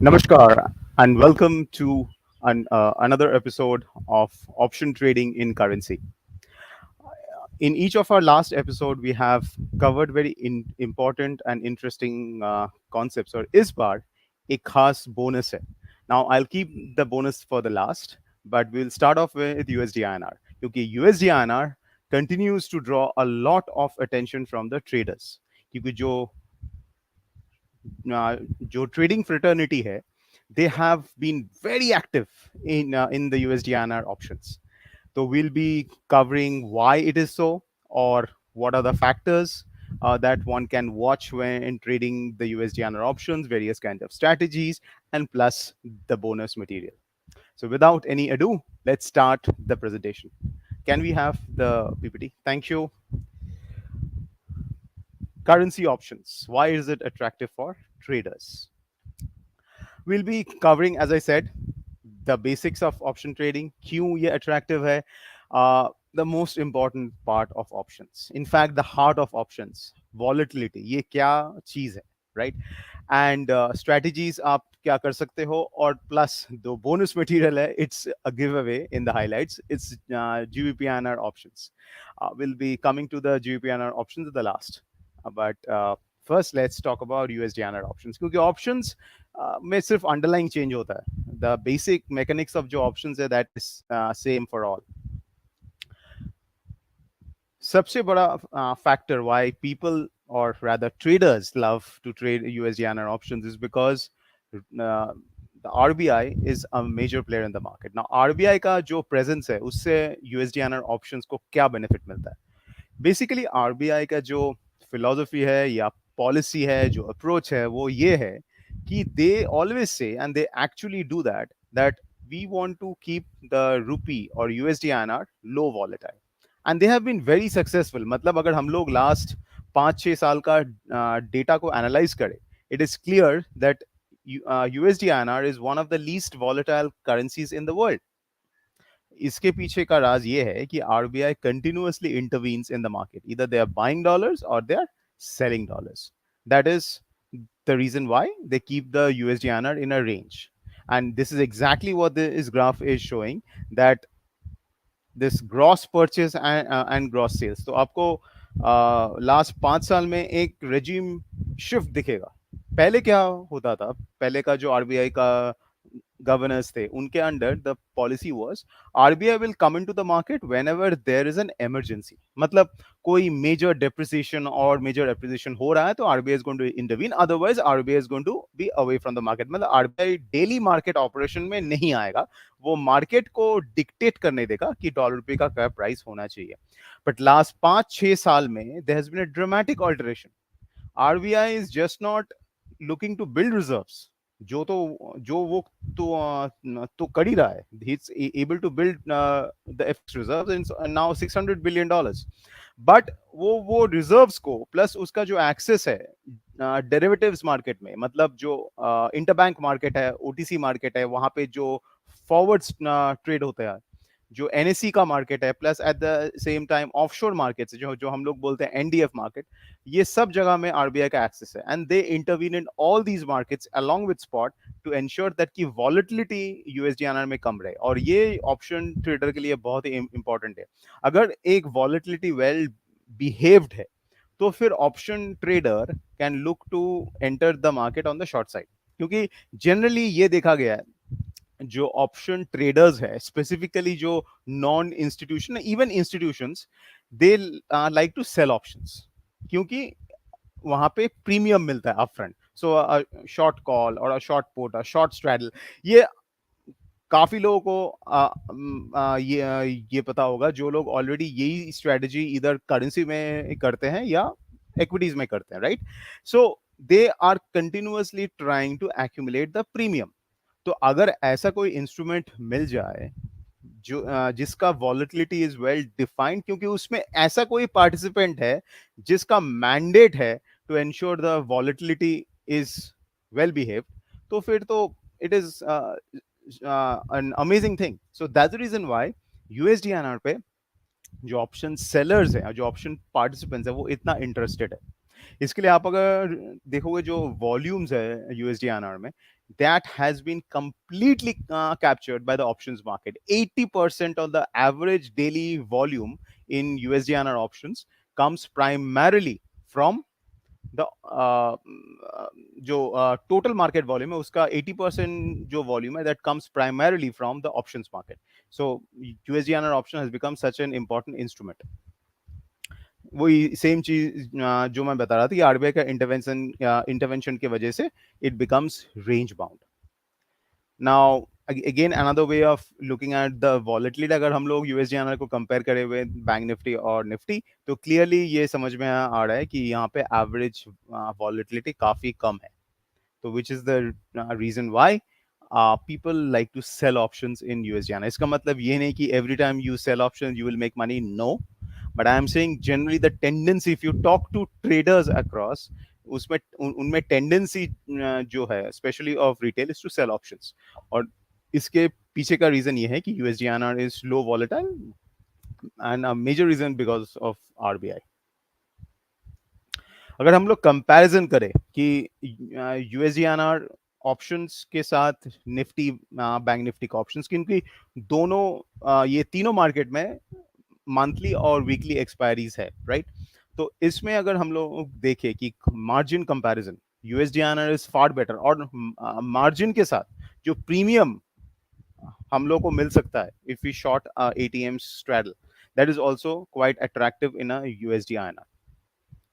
Namaskar and welcome to another episode of option trading in currency. In each of our last episode, we have covered very important and interesting concepts. और इस बार एक खास bonus है. Now I'll keep the bonus for the last, but we'll start off with USD-INR. क्योंकि USD-INR continues to draw a lot of attention from the traders. क्योंकि जो trading fraternity है, they have been very active in the USD-INR options. So we'll be covering why it is so, or what are the factors that one can watch when trading the USD-INR options, various kinds of strategies, and plus the bonus material. So without any ado, let's start the presentation. Can we have the PPT? Thank you. Currency options. Why is it attractive for traders? We'll be covering, as I said, the basics of option trading. क्यों ये attractive है? The most important part of options. In fact, the heart of options. Volatility. ये क्या चीज है, right? And strategies आप क्या कर सकते हो? और plus the bonus material है. It's a giveaway in the highlights. It's GBP-INR options. We'll be coming to the GBP-INR options at the last. But first, let's talk about USD-INR options. क्योंकि options में सिर्फ underlying change होता है. The basic mechanics of जो options है that is same for all. सबसे बड़ा factor why people or rather traders love to trade USD-INR options is because the RBI is a major player in the market. Now RBI का जो presence है उससे USD-INR options को क्या benefit मिलता है? Basically RBI का जो philosophy है या policy है, जो approach है, वो ये है कि they always say and they actually do that we want to keep the rupee or USD-INR low volatile. And they have been very successful. मतलब अगर हम लोग last 5-6 साल का data को analyze करें, it is clear that USD-INR is one of the least volatile currencies in the world. इसके पीछे का राज ये है कि RBI continuously intervenes in the market. Either they are buying dollars or they are selling dollars. That is the reason why they keep the USD-INR in a range. And this is exactly what this graph is showing, that this gross purchase and gross sales. तो आपको last 5 साल में एक regime shift दिखेगा. पहले क्या होता था? पहले का जो RBI का governors थे, उनके under the policy was RBI will come into the market whenever there is an emergency. मतलब कोई major depreciation or major appreciation हो रहा है तो RBI is going to intervene, otherwise RBI is going to be away from the market. मतलब RBI daily market operation में नहीं आएगा, वो market को dictate करने देगा कि डॉलर रुपए का क्या प्राइस होना चाहिए. But last 5-6 साल में there has been a dramatic alteration. RBI is just not looking to build reserves. जो वो तो कर ही रहा है. He's able to build the FX reserves and now $600 billion. But वो reserves को plus उसका जो access है derivatives market में, मतलब जो interbank market है, OTC market है, वहाँ पे जो forwards trade होते हैं, जो NSE का मार्केट है, plus at the same time offshore markets जो हम लोग बोलते हैं NDF मार्केट, ये सब जगह में RBI का एक्सेस है. And they intervene in all these markets along with spot to ensure that की वॉलेटिलिटी USD-INR में कम रहे. और ये ऑप्शन ट्रेडर के लिए बहुत ही इंपॉर्टेंट है. अगर एक वॉलेटिलिटी वेल बिहेव्ड है तो फिर option trader can look to enter the market on the short side. क्योंकि जनरली ये देखा गया है जो ऑप्शन ट्रेडर्स है, स्पेसिफिकली जो non institution, even institutions, they like to sell options क्योंकि वहां पे प्रीमियम मिलता है अपफ्रंट. सो शॉर्ट कॉल और शॉर्ट पुट और शॉर्ट स्ट्रैडल, ये काफी लोगों को ये पता होगा जो लोग ऑलरेडी यही स्ट्रेटजी इधर करेंसी में करते हैं या इक्विटीज में करते हैं, right? So they are continuously trying to accumulate the premium. तो अगर ऐसा कोई इंस्ट्रूमेंट मिल जाए जो जिसका वॉलेटिलिटी इज वेल डिफाइंड, क्योंकि उसमें ऐसा कोई पार्टिसिपेंट है जिसका मैंडेट है to ensure the volatility is well behaved, तो फिर तो it is an amazing thing. So that's the reason why USD-INR पे जो ऑप्शन सेलर्स हैं, जो ऑप्शन पार्टिसिपेंट्स हैं, वो इतना इंटरेस्टेड है. इसके लिए आप अगर देखोगे जो वॉल्यूम्स है यूएसडी में, that has been completely captured by the options market. 80% of the average daily volume in USD-INR options comes primarily from the जो टोटल मार्केट वॉल्यूम है उसका 80% जो वॉल्यूम है that comes primarily from the options market. So USD INR option has become such an important instrument. वही same चीज जो मैं बता रहा था, आरबीआई का इंटरवेंशन की वजह से it becomes range bound. Now again another way of looking at the volatility, अगर हम लोग यूएसडीआईएनआर को कंपेयर करें हुए बैंक निफ्टी और निफ्टी, तो क्लियरली ये समझ में आ रहा है कि यहाँ पे एवरेज वॉलेटिलिटी काफी कम है. तो which is the reason why people like to sell options in USD. इसका मतलब ये नहीं कि every time you sell options you will make money. No, but I am saying generally the tendency, if you talk to traders across, उसमें उनमें tendency जो है especially of retail is to sell options. और इसके पीछे का reason ये है कि USD-INR is low volatile and a major reason because of RBI. अगर हम लोग कंपैरिजन करें कि यूएसडीआईएनआर ऑप्शंस के साथ निफ्टी, बैंक निफ्टी का ऑप्शंस, क्योंकि दोनों ये तीनों मार्केट में मंथली और वीकली एक्सपायरीज है, राइट. तो इसमें अगर हम लोग देखें कि margin comparison, USDINR is far better, और मार्जिन के साथ जो प्रीमियम हम लोग को मिल सकता है if we short ATM straddle, that is also quite attractive in a USDINR.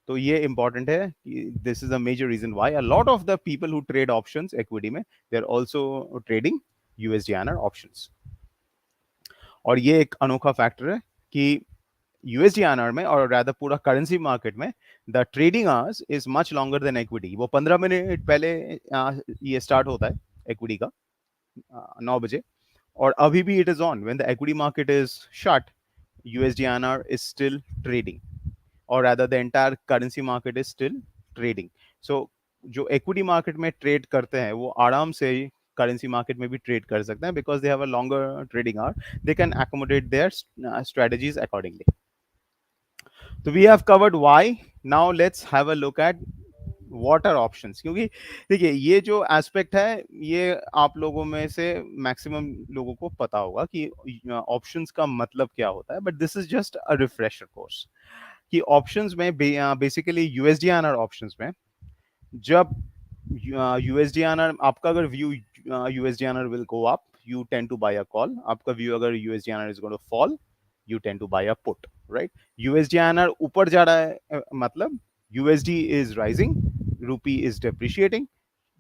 तो ये इंपॉर्टेंट है कि this is a major reason why a lot of the people who trade options equity में, they are also trading USDINR options. और ये एक अनोखा factor है कि यूएसडीआईएनआर में और rather पूरा करेंसी मार्केट में the trading hours is much longer than equity. वो 15 मिनट पहले ये स्टार्ट होता है इक्विटी का 9 बजे, और अभी भी it is on. When the equity market is shut, USDINR is still trading, or rather the entire currency market is still trading. So जो equity market में trade करते हैं वो आराम से currency market में भी trade कर सकते हैं because they have a longer trading hour. They can accommodate their strategies accordingly. So we have covered why. Now let's have a look at what are options. क्योंकि देखिए ये जो एस्पेक्ट है ये आप लोगों में से मैक्सिमम लोगों को पता होगा कि ऑप्शंस का मतलब क्या होता है, but this is just a refresher course कि ऑप्शंस में बेसिकली यूएसडीआईएनआर ऑप्शंस में जब यूएसडीआईएनआर आपका अगर view USDINR will go up, you tend to buy a call. आपका व्यू अगर USDINR is going to fall, you tend to buy a put, right. USDINR ऊपर जा रहा है मतलब USD is rising, rupee is depreciating.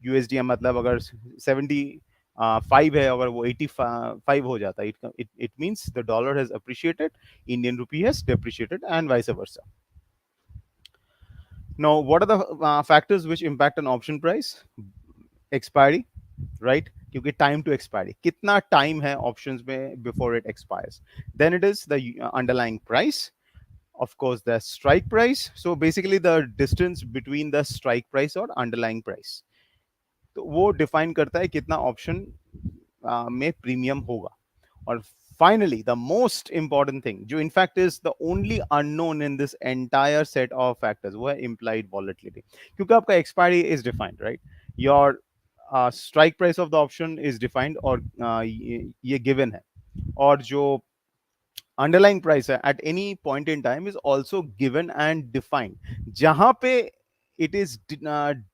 USD मतलब अगर 75 है, अगर वो 85 हो जाता है, it means the dollar has appreciated, Indian rupee has depreciated and vice versa. Now what are the factors which impact an option price? Expiry, right? क्योंकि time to expiry, कितना time है options में before it expires. Then it is the underlying price, of course the strike price. So basically the distance between the strike price और underlying price, तो वो define करता है कितना ऑप्शन में प्रीमियम होगा. और finally the most important thing, जो in fact is the only unknown in this entire set of factors, वो है इम्प्लाइड वॉलेटिलिटी. क्योंकि आपका expiry is defined, right. Your strike price of the option is defined, और ये given है. और जो अंडरलाइंग प्राइस है at any point in time is also given and defined. जहां पे it is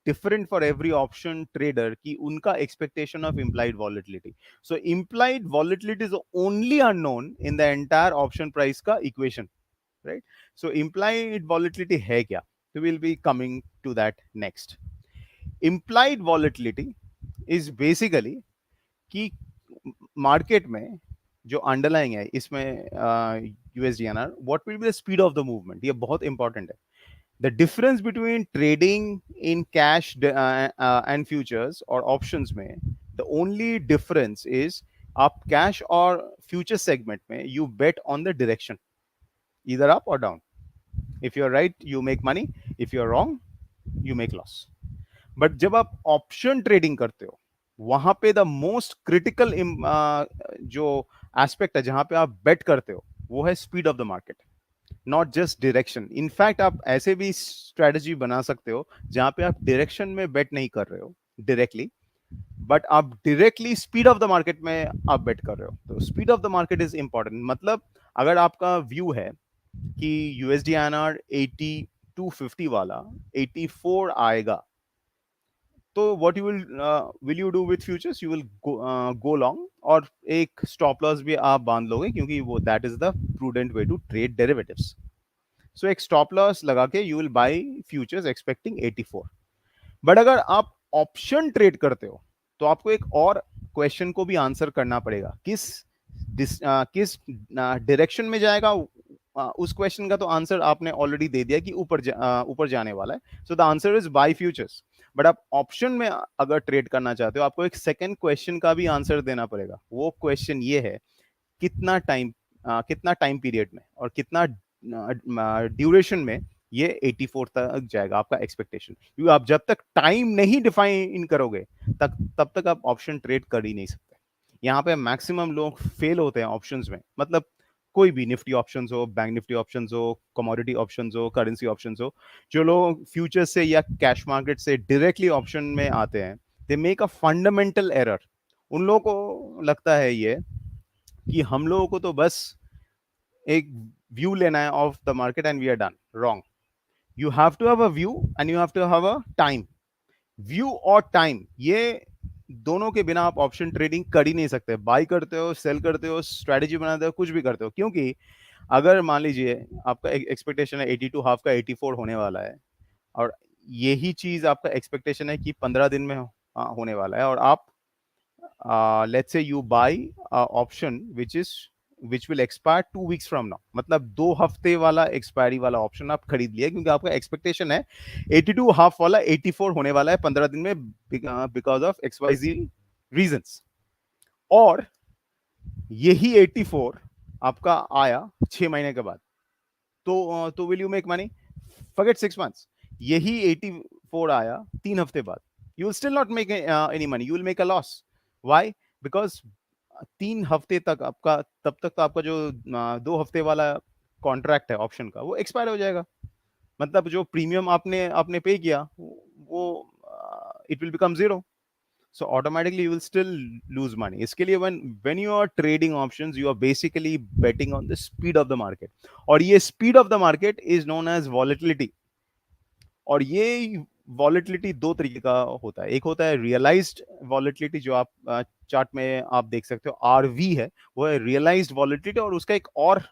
different for every option trader कि उनका expectation of implied volatility. So implied volatility is the only unknown in the entire option price का equation, right? So implied volatility है क्या? So we'll be coming to that next. Implied volatility is basically कि market में जो underlying है इसमें USDINR, what will be the speed of the movement? ये बहुत important है. The difference between trading in cash and futures or options में, the only difference is आप cash और future segment में you bet on the direction, either up or down. If you're right, you make money. If you're wrong, you make loss. But जब आप option trading करते हो, वहां पे the most critical जो aspect है जहां पे आप bet करते हो, वो है speed of the market. Not just direction. In fact आप ऐसे भी स्ट्रेटजी बना सकते हो जहां पे आप डायरेक्शन में बेट नहीं कर रहे हो डायरेक्टली, बट आप directly speed of the market में आप बेट कर रहे हो। तो speed of the market is important. मतलब अगर आपका व्यू है कि यूएसडी आईएनआर 8250 वाला 84 आएगा, तो what you will you do with futures, you will go long, और एक स्टॉप लॉस भी आप बांध लोगे, क्योंकि वो that is the prudent way to trade derivatives. So एक स्टॉप लॉस लगा के you will buy futures expecting 84। But अगर आप ऑप्शन ट्रेड करते हो तो आपको एक और क्वेश्चन को भी आंसर करना पड़ेगा। किस डायरेक्शन में जाएगा, उस क्वेश्चन का तो आंसर आपने ऑलरेडी दे दिया कि ऊपर जाने वाला है। So the answer is by futures. But आप ऑप्शन में अगर ट्रेड करना चाहते हो, आपको एक सेकंड क्वेश्चन का भी आंसर देना पड़ेगा। वो क्वेश्चन ये है, कितना टाइम पीरियड में और कितना ड्यूरेशन में ये 84 तक जाएगा, आपका एक्सपेक्टेशन। क्योंकि आप जब तक टाइम नहीं डिफाइन करोगे तब तक आप ऑप्शन ट्रेड कर ही नहीं सकते। यहाँ पे मैक्सिमम लोग फेल होते हैं ऑप्शंस में। मतलब कोई भी निफ्टी ऑप्शंस हो, बैंक निफ्टी ऑप्शंस हो, कमोडिटी ऑप्शंस हो, करेंसी ऑप्शंस हो, जो लोग फ्यूचर से या कैश मार्केट से डायरेक्टली ऑप्शन में आते हैं, they make a fundamental error. उन लोगों को लगता है ये कि हम लोगों को तो बस एक व्यू लेना है of the market and we are done. Wrong. You have to have a view and you have to have a time. View और टाइम, ये दोनों के बिना आप ऑप्शन ट्रेडिंग कर ही नहीं सकते। बाई करते हो, सेल करते हो, स्ट्रेटेजी बनाते हो, कुछ भी करते हो। क्योंकि अगर मान लीजिए आपका एक्सपेक्टेशन है 82 हाफ का 84 होने वाला है, और यही चीज आपका एक्सपेक्टेशन है कि 15 दिन में होने वाला है, और आप let's say you buy option which will expire 2 weeks from now, मतलब 2 हफ्ते वाला एक्सपायरी वाला ऑप्शन आप खरीद लिया, क्योंकि आपका एक्सपेक्टेशन है 82 हाफ वाला 84 होने वाला है 15 दिन में, बिकॉज ऑफ XYZ रीजंस। और यही 84 आपका आया 6 महीने के बाद, तो will you make money? Forget 6 months। यही 84 आया 3 हफ्ते बाद, you will still not make any money, you will make a loss. Why? Because 3 हफ्ते तक आपका, तब तक तो आपका जो 2 हफ्ते वाला कॉन्ट्रैक्ट है ऑप्शन का, वो एक्सपायर हो जाएगा। मतलब जो प्रीमियम आपने आपने पे किया, वो it will become zero. so automatically you will still lose money। इसके लिए when you are trading options, you are basically betting on the speed of the market, और ये speed of the market is known as volatility। और ये volatility दो तरीके का होता है। एक होता है रियलाइज्ड वॉलेटिलिटी, जो आप चार्ट में आप देख सकते हो, आरवी है, वो है रियलाइज्ड वॉलेटिलिटी। और उसका एक और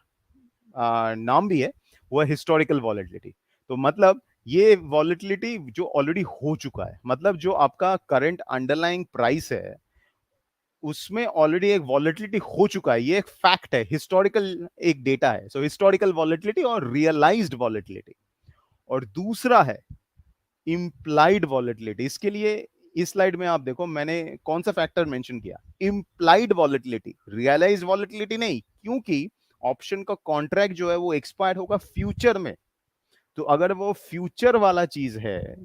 नाम भी है, वो है हिस्टोरिकल वॉलेटिलिटी। तो मतलब ये वॉलेटिलिटी जो ऑलरेडी हो चुका है, मतलब जो आपका करंट अंडरलाइंग प्राइस है उसमें ऑलरेडी एक वॉलेटिलिटी हो चुका है, ये एक फैक्ट है, हिस्टोरिकल एक डेटा है। सो हिस्टोरिकल वॉलेटिलिटी और रियलाइज्ड वॉलेटिलिटी। और दूसरा है इम्प्लाइड वॉलेटिलिटी। इसके लिए इस स्लाइड में आप देखो मैंने कौन सा फैक्टर मेंशन किया, इम्प्लाइड वॉलेटिलिटी, रियलाइज्ड वॉलेटिलिटी नहीं, क्योंकि ऑप्शन का कॉन्ट्रैक्ट जो है वो एक्सपायर होगा फ्यूचर में। तो अगर वो फ्यूचर वाला चीज है,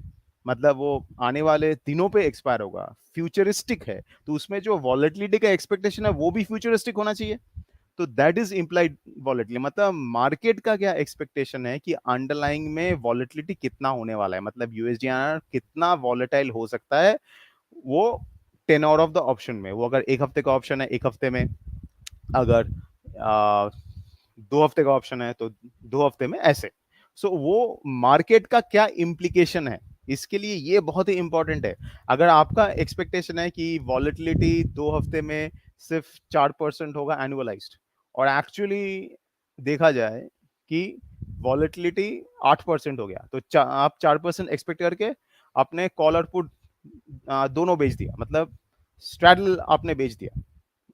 मतलब वो आने वाले दिनों पे एक्सपायर होगा, फ्यूचरिस्टिक है, तो उसमें जो वॉलेटिलिटी का एक्सपेक्टेशन है वो भी फ्यूचरिस्टिक होना चाहिए। तो दैट इज इंप्लाइड वॉलेटिलिटी। मतलब मार्केट का क्या एक्सपेक्टेशन है कि अंडरलाइंग में वॉलेटिलिटी कितना होने वाला है, मतलब यूएसडीआईएनआर कितना वॉलेटाइल हो सकता है, वो टेनोर ऑफ द ऑप्शन में। वो अगर 1 हफ्ते का ऑप्शन है, 1 हफ्ते में, अगर 2 हफ्ते का ऑप्शन है तो 2 हफ्ते में, ऐसे। सो वो मार्केट का क्या इम्प्लीकेशन है, इसके लिए ये बहुत ही इंपॉर्टेंट है। अगर आपका एक्सपेक्टेशन है कि वॉलेटिलिटी 2 हफ्ते में सिर्फ 4% होगा एनुअलाइज्ड, और एक्चुअली देखा जाए कि वॉलेटिलिटी 8% हो गया, तो आप 4% एक्सपेक्ट करके अपने कॉल और पुट दोनों बेच दिया, मतलब स्ट्रैडल आपने बेच दिया।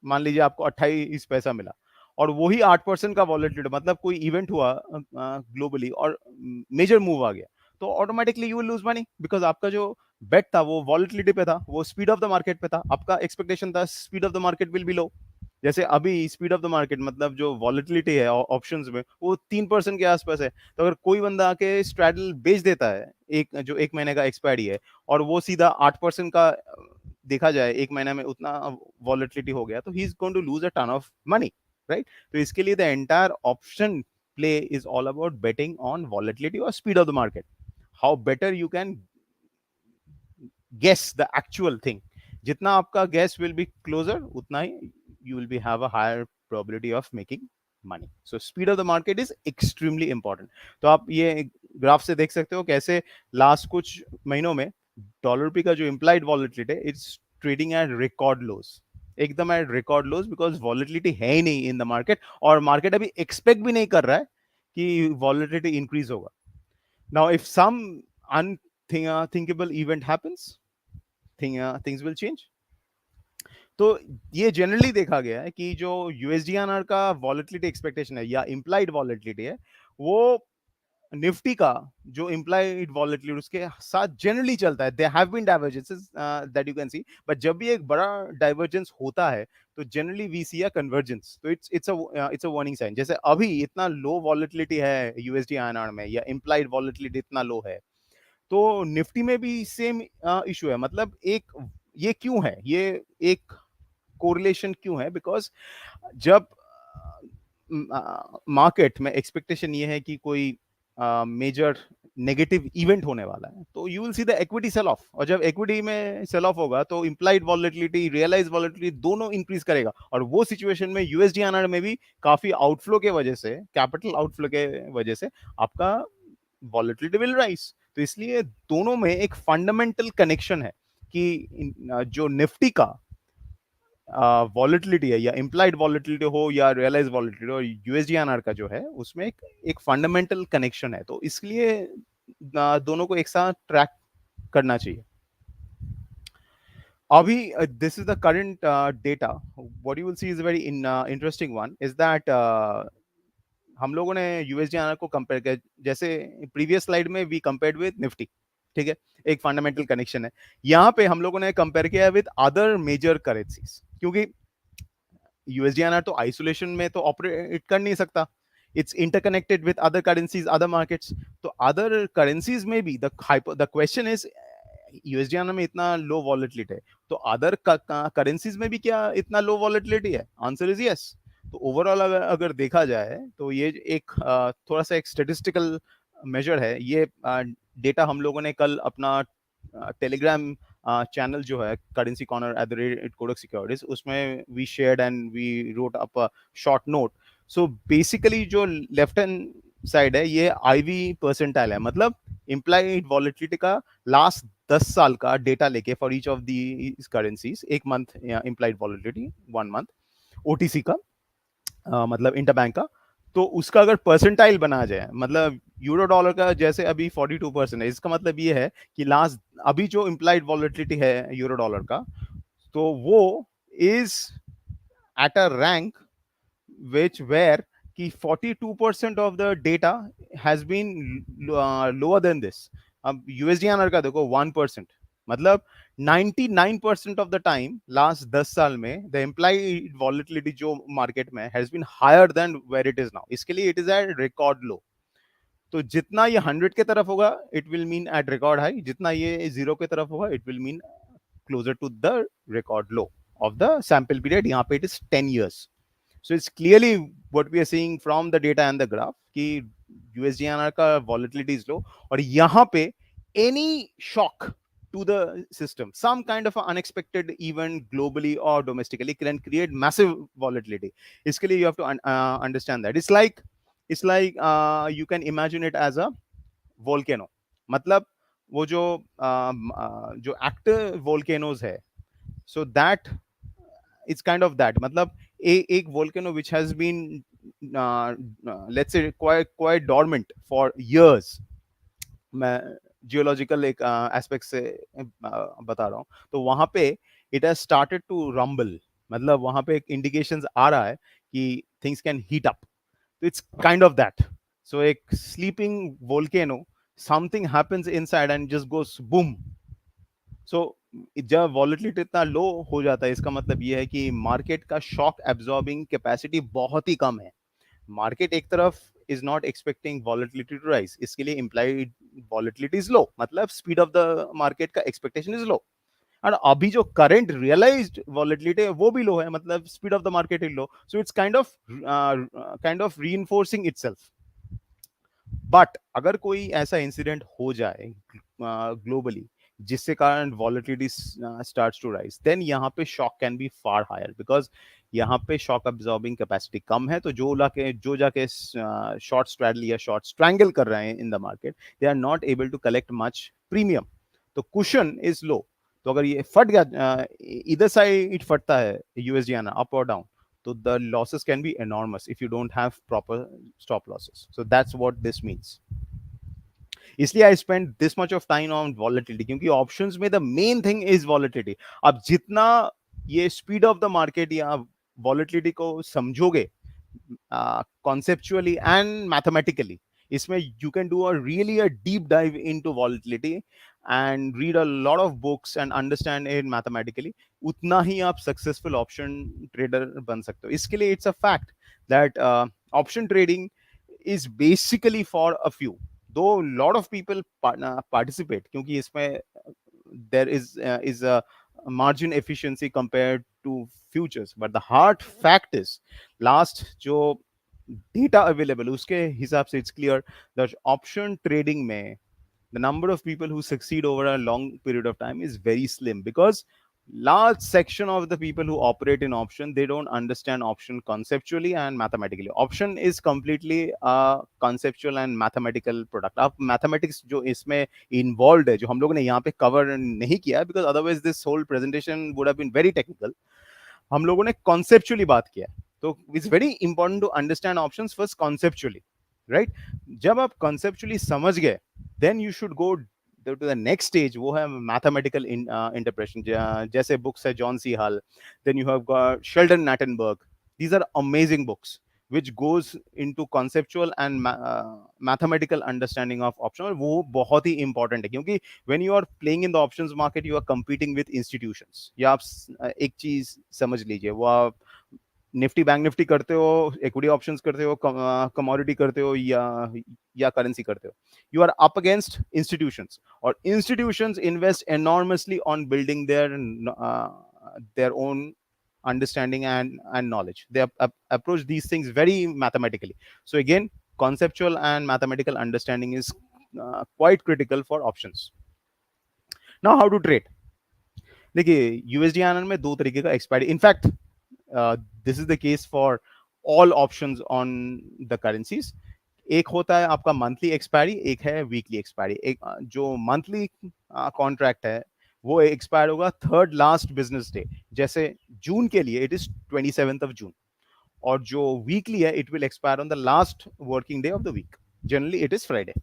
मान लीजिए आपको 28 पैसा मिला, और वही 8% का वॉलेटिलिटी, मतलब कोई इवेंट हुआ ग्लोबली और मेजर मूव आ गया, तो automatically you will lose money, because आपका जो बेट था वो वॉलेटिलिटी पे था, वो स्पीड ऑफ द मार्केट पे था। आपका एक्सपेक्टेशन था speed of the market will be low. जैसे अभी स्पीड ऑफ द मार्केट, मतलब जो वॉलेटिलिटी है ऑप्शंस में, वो 3% के आसपास है। तो अगर कोई बंदा आके स्ट्रैडल बेच देता है, एक जो 1 महीने का एक्सपायरी है, और वो सीधा 8% का देखा जाए 1 महीने में उतना वॉलेटिलिटी हो गया, तो he is going to lose a ton of money, right? तो इसके लिए the entire option play is all about betting on volatility or speed of the market. How better you can guess the actual thing. जितना आपका guess will be closer, उतना ही you will be have a higher probability of making money. So speed of the market is extremely important. तो आप ये graph से देख सकते हो कैसे लास्ट कुछ महीनों में डॉलर पी का जो implied volatility है it's trading at record lows, एकदम at record lows, because volatility है ही नहीं इन द मार्केट, और मार्केट अभी एक्सपेक्ट भी नहीं कर रहा है कि वॉलिटिलिटी इंक्रीज होगा. Now if some unthinkable event happens, things will change. तो ये जनरली देखा गया है कि जो यूएसडीआईएनआर का वॉलेटिलिटी एक्सपेक्टेशन है या इंप्लाइड वॉलेटिलिटी है, वो निफ्टी का जो इंप्लाइड वॉलेटिलिटी उसके साथ जनरली चलता है. There have been divergences that you can see, but जब भी एक बड़ा डाइवर्जेंस होता है तो generally we see a convergence. तो इट्स अ वार्निंग साइन. जैसे अभी इतना लो वॉलेटिलिटी है यूएसडीआईएनआर में या इंप्लाइड वॉलेटिलिटी इतना लो है, तो निफ्टी में भी सेम इशू है. मतलब एक ये क्यों है, ये एक कोरिलेशन क्यों है? बिकॉज जब मार्केट में एक्सपेक्टेशन ये है कि कोई मेजर नेगेटिव इवेंट होने वाला है, तो you will see the equity sell off. और जब इक्विटी में सेल ऑफ होगा तो इंप्लाइड वॉलेटिलिटी, रियलाइज वॉलेटिलिटी दोनों इंक्रीज करेगा. और वो सिचुएशन में यूएसडीआईएनआर में भी काफी आउटफ्लो के वजह से, कैपिटल आउटफ्लो के वजह से आपका वॉलेटिलिटी विल राइज. तो इसलिए दोनों में एक फंडामेंटल कनेक्शन है कि जो निफ्टी का वॉलेटिलिटी है या इंप्लाइड वॉलेटिलिटी हो या रियलाइज वॉलेटिलिटी हो, यूएसडीआईएनआर का जो है उसमें एक फंडामेंटल कनेक्शन है. तो इसलिए दोनों को एक साथ ट्रैक करना चाहिए. अभी this is the current data. What you will C is very interesting one is that हम लोगों ने यूएसडीआईएनआर को कंपेयर किया, जैसे प्रीवियस स्लाइड में वी कंपेयर्ड विद निफ्टी, ठीक है, एक फंडामेंटल कनेक्शन है. यहां पे हम लोगों ने कंपेयर किया विद अदर मेजर करेंसीज, क्योंकि यूएसडीआईएनआर तो आइसोलेशन में तो ऑपरेट कर नहीं सकता. It's interconnected with other currencies, other markets. तो अदर करेंसीज में भी द क्वेश्चन इज, यूएसडीआईएनआर में इतना लो वॉलेटिलिटी है, तो अदर करेंसीज में भी क्या इतना लो वॉलेटिलिटी है? Answer is yes. तो ओवरऑल अगर देखा जाए तो ये एक थोड़ा सा एक स्टेटिस्टिकल मेजर है. ये डेटा हम लोगों ने कल अपना टेलीग्राम चैनल जो है करेंसी कॉर्नर @Kotak Securities, उसमें we shared and we wrote up a short note. So basically जो लेफ्ट हैंड साइड है ये आईवी परसेंटाइल है, मतलब इंप्लाइड वॉलेटिलिटी का लास्ट 10 साल का डेटा लेके for each of the currencies, एक month implied volatility, 1 month OTC का, मतलब इंटरबैंक का. तो उसका अगर परसेंटाइल बना जाए, मतलब यूरो डॉलर का जैसे अभी 42% है, इसका मतलब ये है कि लास्ट अभी जो इंप्लाइड वॉलेटिलिटी है यूरो डॉलर का, तो वो is at a rank which where कि 42% of the data has been lower than this. अब यूएसडीआईएनआर का देखो 1%, मतलब 99% ऑफ द टाइम लास्ट 10 साल में द इम्प्लाइड वॉलेटिलिटी जो मार्केट में has been higher than where it is now. इसके लिए it is at record low. तो जितना ये 100 के तरफ होगा it will mean at record high, जितना ये 0 के तरफ होगा it will mean closer to the record low of the sample period. यहाँ पे it is 10 years. So it's clearly what we are seeing from the data and the graph कि USD-INR का volatility is low, और यहाँ पे any shock to the system, some kind of unexpected event globally or domestically can create massive volatility. इसके लिए you have to understand that. It's like you can imagine it as a volcano. मतलब वो जो active volcanoes है, so that it's kind of that. मतलब एक volcano which has been let's say quite dormant for years. मैं geological एक aspect से बता रहा हूँ. तो वहां पे it has started to rumble, मतलब वहां पे एक इंडिकेशंस आ रहा है कि थिंग्स कैन हीट अप. तो it's kind of that. So एक sleeping volcano, something happens inside and just goes boom. So जब वॉलेटिलिटी इतना लो हो जाता है, इसका मतलब ये है कि मार्केट का शॉक एब्जॉर्बिंग कैपेसिटी बहुत ही कम है. मार्केट एक तरफ is not expecting volatility to rise, इसके लिए इंप्लाइड वॉलेटिलिटी इज लो, मतलब स्पीड ऑफ द मार्केट का एक्सपेक्टेशन इज लो. और अभी जो करंट रियलाइज्ड वॉलेटिलिटी है वो भी लो है, मतलब speed of the market is low. So it's kind of reinforcing itself. But अगर कोई ऐसा इंसिडेंट हो जाए ग्लोबली जिससे कारण volatility starts to rise, then यहाँ पे shock can be far higher, because यहाँ पे शॉक अब्जॉर्बिंग कैपेसिटी कम है। तो जो जाके शॉर्ट स्ट्रैडल या शॉर्ट स्ट्रैंगल कर रहे हैं in the market, they are not able to collect much premium, तो कुशन इज लो। तो अगर ये फट गया, इधर साइड इट फटता है यूएसडी अप और down, so the losses can be enormous if you don't have proper stop losses. So that's what this means. इसलिए I spend this much of time on volatility, क्योंकि options में the main thing is volatility. अब जितना ये speed of the market या volatility को समझोगे conceptually and mathematically, इसमें you can do a really a deep dive into volatility and read a lot of books and understand it mathematically, उतना ही आप successful option trader बन सकते हो। इसके लिए it's a fact that option trading is basically for a few, though lot of people participate, क्योंकि इसमें there is a margin efficiency compared to futures, but the hard fact is last जो data available उसके हिसाब से it's clear that option trading में the number of people who succeed over a long period of time is very slim, because large section of the people who operate in option, they don't understand option conceptually and mathematically. Option is completely a conceptual and mathematical product. अब mathematics जो इसमें involved है, जो हम लोगों ने यहाँ पे cover नहीं किया, because otherwise this whole presentation would have been very technical. हम लोगों ने conceptually बात किया, तो it's very important to understand options first conceptually, right? जब आप conceptually समझ गए, then you should go to the next stage, वो है mathematical interpretation, जैसे books है John C. Hull, then you have got Sheldon Nattenberg. These are amazing books which goes into conceptual and mathematical understanding of option, और वो बहुत ही important है, क्योंकि when you are playing in the options market, you are competing with institutions. या आप एक चीज समझ लीजिए, वो आप निफ्टी बैंक निफ्टी करते हो, इक्विटी ऑप्शंस करते हो, कमोडिटी करते हो, या करेंसी करते हो, you are up against institutions, और institutions invest enormously on building their own understanding and knowledge. They approach these things very mathematically. So again, conceptual and mathematical understanding is quite critical for options. Now how to trade? देखिए USD में दो तरीके का expiry, in fact this is the case for all options on the currencies. एक होता है आपका monthly expiry, एक है वीकली एक्सपायरी। एक जो मंथली कॉन्ट्रैक्ट है वो एक्सपायर होगा थर्ड लास्ट बिजनेस डे, जैसे जून के लिए it is 27th of June, और जो वीकली है it will expire on the last working day of the week, generally it is Friday.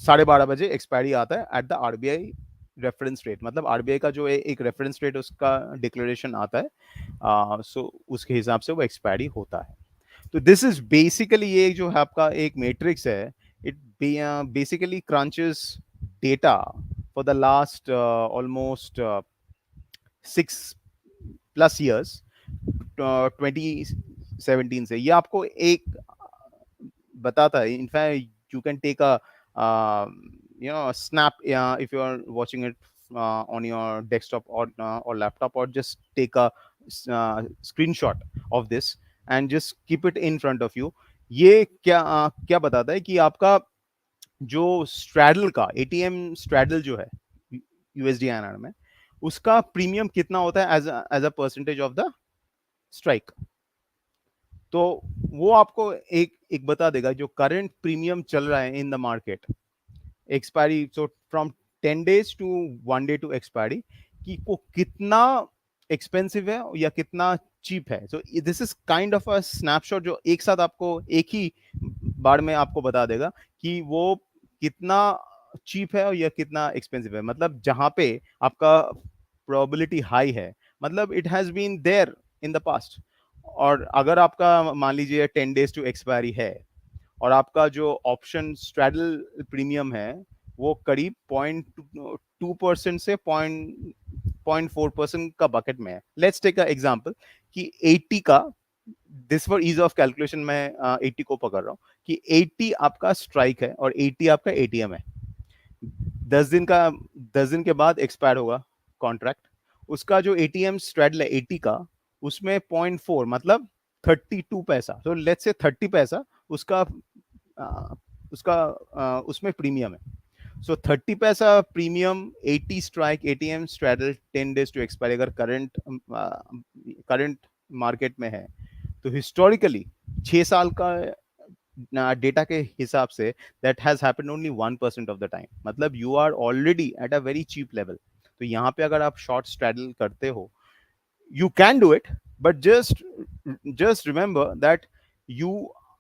12:30 बजे एक्सपायरी आता है at the RBI reference rate, मतलब आरबीआई का जो एक रेफरेंस रेट उसका डिक्लेरेशन आता है, सो उसके हिसाब से वो एक्सपायरी होता है। तो दिस इज बेसिकली ये जो है आपका एक मैट्रिक्स है, it basically crunches data for the last almost 6+ years, 2017 से। ये आपको एक बताता है, in fact you can take a snap if you are watching it on your desktop or laptop, or just take a screenshot of this and just keep it in front of you. ये क्या बताता है कि आपका जो straddle का ATM straddle जो है यूएसडीआईएनआर में, उसका प्रीमियम कितना होता है as a percentage of the strike. तो वो आपको एक बता देगा जो करंट प्रीमियम चल रहा है in the market expiry, so from 10 days to 1 day to expiry, कि को कितना एक्सपेंसिव है या कितना चीप है। So this is kind of a snapshot जो एक साथ आपको एक ही बार में आपको बता देगा कि वो कितना चीप है या कितना एक्सपेंसिव है। मतलब जहां पे आपका प्रोबेबिलिटी हाई है, मतलब it has been there in the past, और अगर आपका मान लीजिए 10 days to एक्सपायरी है और आपका जो ऑप्शन स्ट्रैडल प्रीमियम है वो करीब 0.2% से 0.4% का बकेट में है। लेट्स टेक अ एग्जांपल कि 80 का, this for is of calculation मैं 80 को पकड़ रहा हूँ कि 80 आपका स्ट्राइक है और 80 आपका एटीएम है। 10 दिन के बाद एक्सपायर होगा कॉन्ट्रैक्ट, उसका जो एटीएम स्ट्रैडल है 80 का, उसमें 0.4 मतलब 32 पैसा, तो लेट्स से 30 पैसा उसका उसका उसमें प्रीमियम है. सो 30 पैसा premium, 80 strike, ATM straddle, 10 days to expiry अगर करंट मार्केट में है, तो हिस्टोरिकली 6 साल का डेटा के हिसाब से that has happened only 1% of the time. मतलब you are already at a very cheap level. तो यहाँ पे अगर आप शॉर्ट स्ट्रैडल करते हो, you can do it, but just remember that you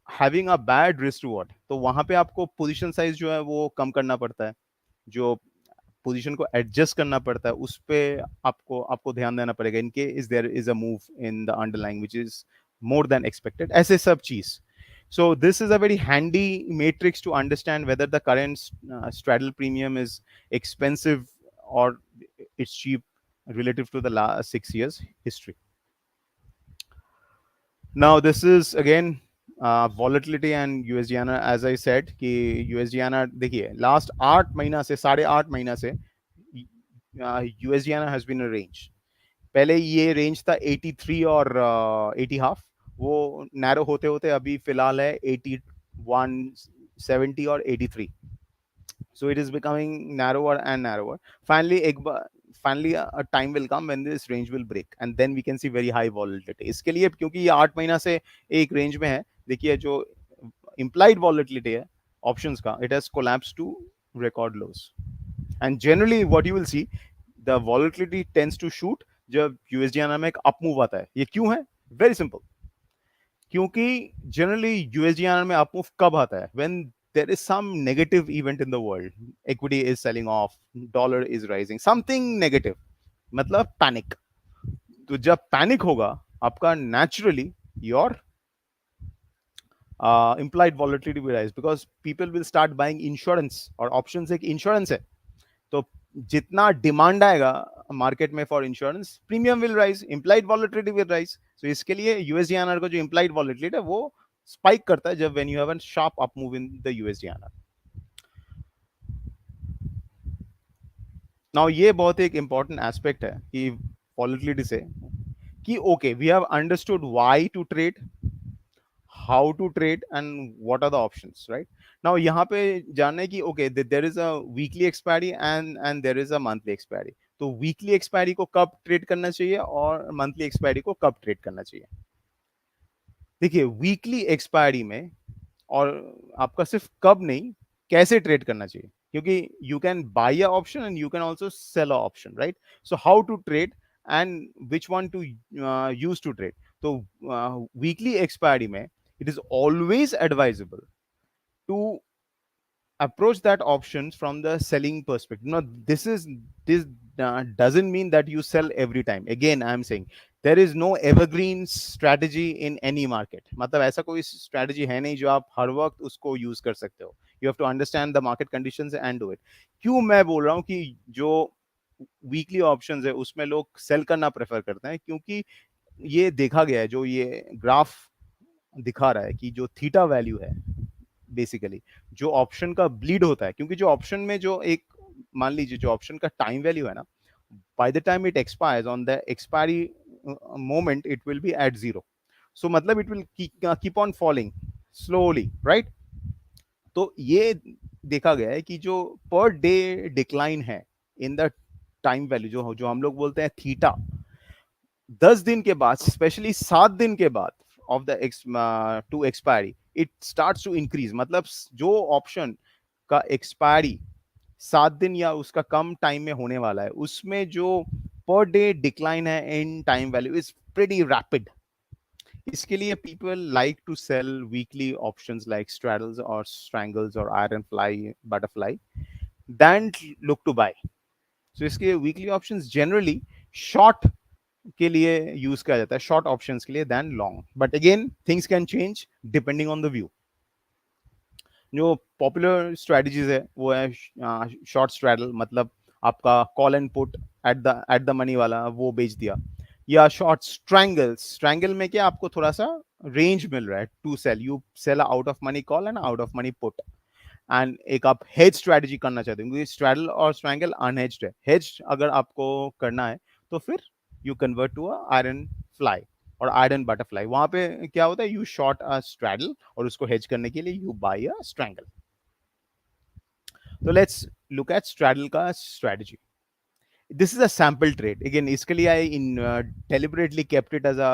having a bad risk reward. तो वहां पे आपको पोजीशन साइज जो है वो कम करना पड़ता है, जो पोजीशन को एडजस्ट करना पड़ता है, उस पे आपको आपको ध्यान देना पड़ेगा in case there is a move in the underlying which is more than expected, ऐसे सब चीज. So this is a very handy matrix to understand whether the current straddle premium is expensive or it's cheap relative to the last 6 years history. Now this is again volatility and USD-INR. As I said कि USD-INR देखिए last 8 महीना से 8.5 महीना से USD-INR has been a range. पहले ये range था 83 और 80 हाफ, वो नैरो होते होते अभी फिलहाल है 81, 70 और 83. So it is becoming narrower and narrower. Finally a time will come when this range will break and then we can see very high volatility. इसके लिए क्योंकि ये 8 महीना से एक रेंज में है, देखिए जो implied volatility है options का, it has collapsed to record lows. And generally what you will see, the volatility tends to shoot जब USD-INR में एक अप मूव आता है. ये क्यों है? वेरी सिंपल, क्योंकि जनरली USD-INR में अप मूव कब आता है? When there is some negative event in the world, equity is selling off, dollar is rising, something negative, मतलब पैनिक. तो जब पैनिक होगा आपका naturally your implied volatility will rise because people will start buying insurance, और options एक insurance है. तो जितना डिमांड आएगा मार्केट में for insurance, premium will rise, implied volatility will rise. So इसके लिए यूएसडी-आईएनआर का जो इम्प्लाइड वॉलेटिलिटी है वो स्पाइक करता है जब when you have a sharp up move in the USD-INR. Now ये बहुत एक इंपॉर्टेंट एस्पेक्ट है कि वॉलेटिलिटी से कि okay we have understood why to trade, how to trade and what are the options, right? Now यहाँ पे जानना है कि okay there is a weekly expiry and there is a monthly expiry. तो weekly expiry को कब trade करना चाहिए और monthly expiry को कब ट्रेड करना चाहिए? देखिए weekly expiry में और आपका सिर्फ कब नहीं, कैसे ट्रेड करना चाहिए, क्योंकि you can buy a option and you can also sell a option, right? So how to trade and which one to use to trade. तो वीकली एक्सपायरी में it is always advisable to approach that options from the selling perspective. Now this doesn't mean that you sell every time. Again I am saying there is no evergreen strategy in any market. मतलब ऐसा कोई strategy है नहीं जो आप हर वक्त उसको use कर सकते हो. You have to understand the market conditions and do it. क्यों मैं बोल रहा हूँ कि जो weekly options है उसमें लोग sell करना prefer करते हैं, क्योंकि ये देखा गया है, जो ये ग्राफ दिखा रहा है कि जो थीटा वैल्यू है बेसिकली जो ऑप्शन का ब्लीड होता है, क्योंकि जो ऑप्शन में जो एक मान लीजिए जो ऑप्शन का टाइम वैल्यू है ना, by the time it expires on the expiry moment it will be at zero. So मतलब it will keep on falling slowly, right? तो ये देखा गया है कि जो पर डे डिक्लाइन है इन द टाइम वैल्यू जो जो हम लोग बोलते हैं थीटा, 10 दिन के बाद, स्पेशली 7 दिन के बाद of the to expiry it starts to increase. मतलब जो ऑप्शन का एक्सपायरी 7 दिन या उसका कम टाइम में होने वाला है उसमें जो पर डे डिक्लाइन है in time value is pretty rapid. इसके लिए people like to sell weekly options like straddles और स्ट्रैंगल्स और iron fly, butterfly then look to buy. So इसके वीकली ऑप्शंस जनरली शॉर्ट के लिए यूज किया जाता है, शॉर्ट ऑप्शंस के लिए then long. But again things can change depending on the view. जो पॉपुलर स्ट्रेटजीज है वो है शॉर्ट स्ट्रैडल, मतलब आपका call and put at the money वाला वो बेच दिया, या शॉर्ट स्ट्रैंगल. स्ट्रैंगल में क्या आपको थोड़ा सा रेंज मिल रहा है to sell, you sell out of money call and out of money put. And एक आप हेज स्ट्रेटजी करना चाहते हो, क्योंकि स्ट्रैडल और स्ट्रैंगल अनहेज्ड है. हेज अगर आपको करना है तो फिर you convert to a iron fly और आयरन बटरफ्लाई, वहां पे क्या होता है, यू शॉर्ट अ स्ट्रैडल और उसको हेज करने के लिए यू बाय अ स्ट्रैंगल. तो लेट्स लुक एट स्ट्रैडल का strategy. This is a sample trade. Again, इसके लिए I deliberately kept it as a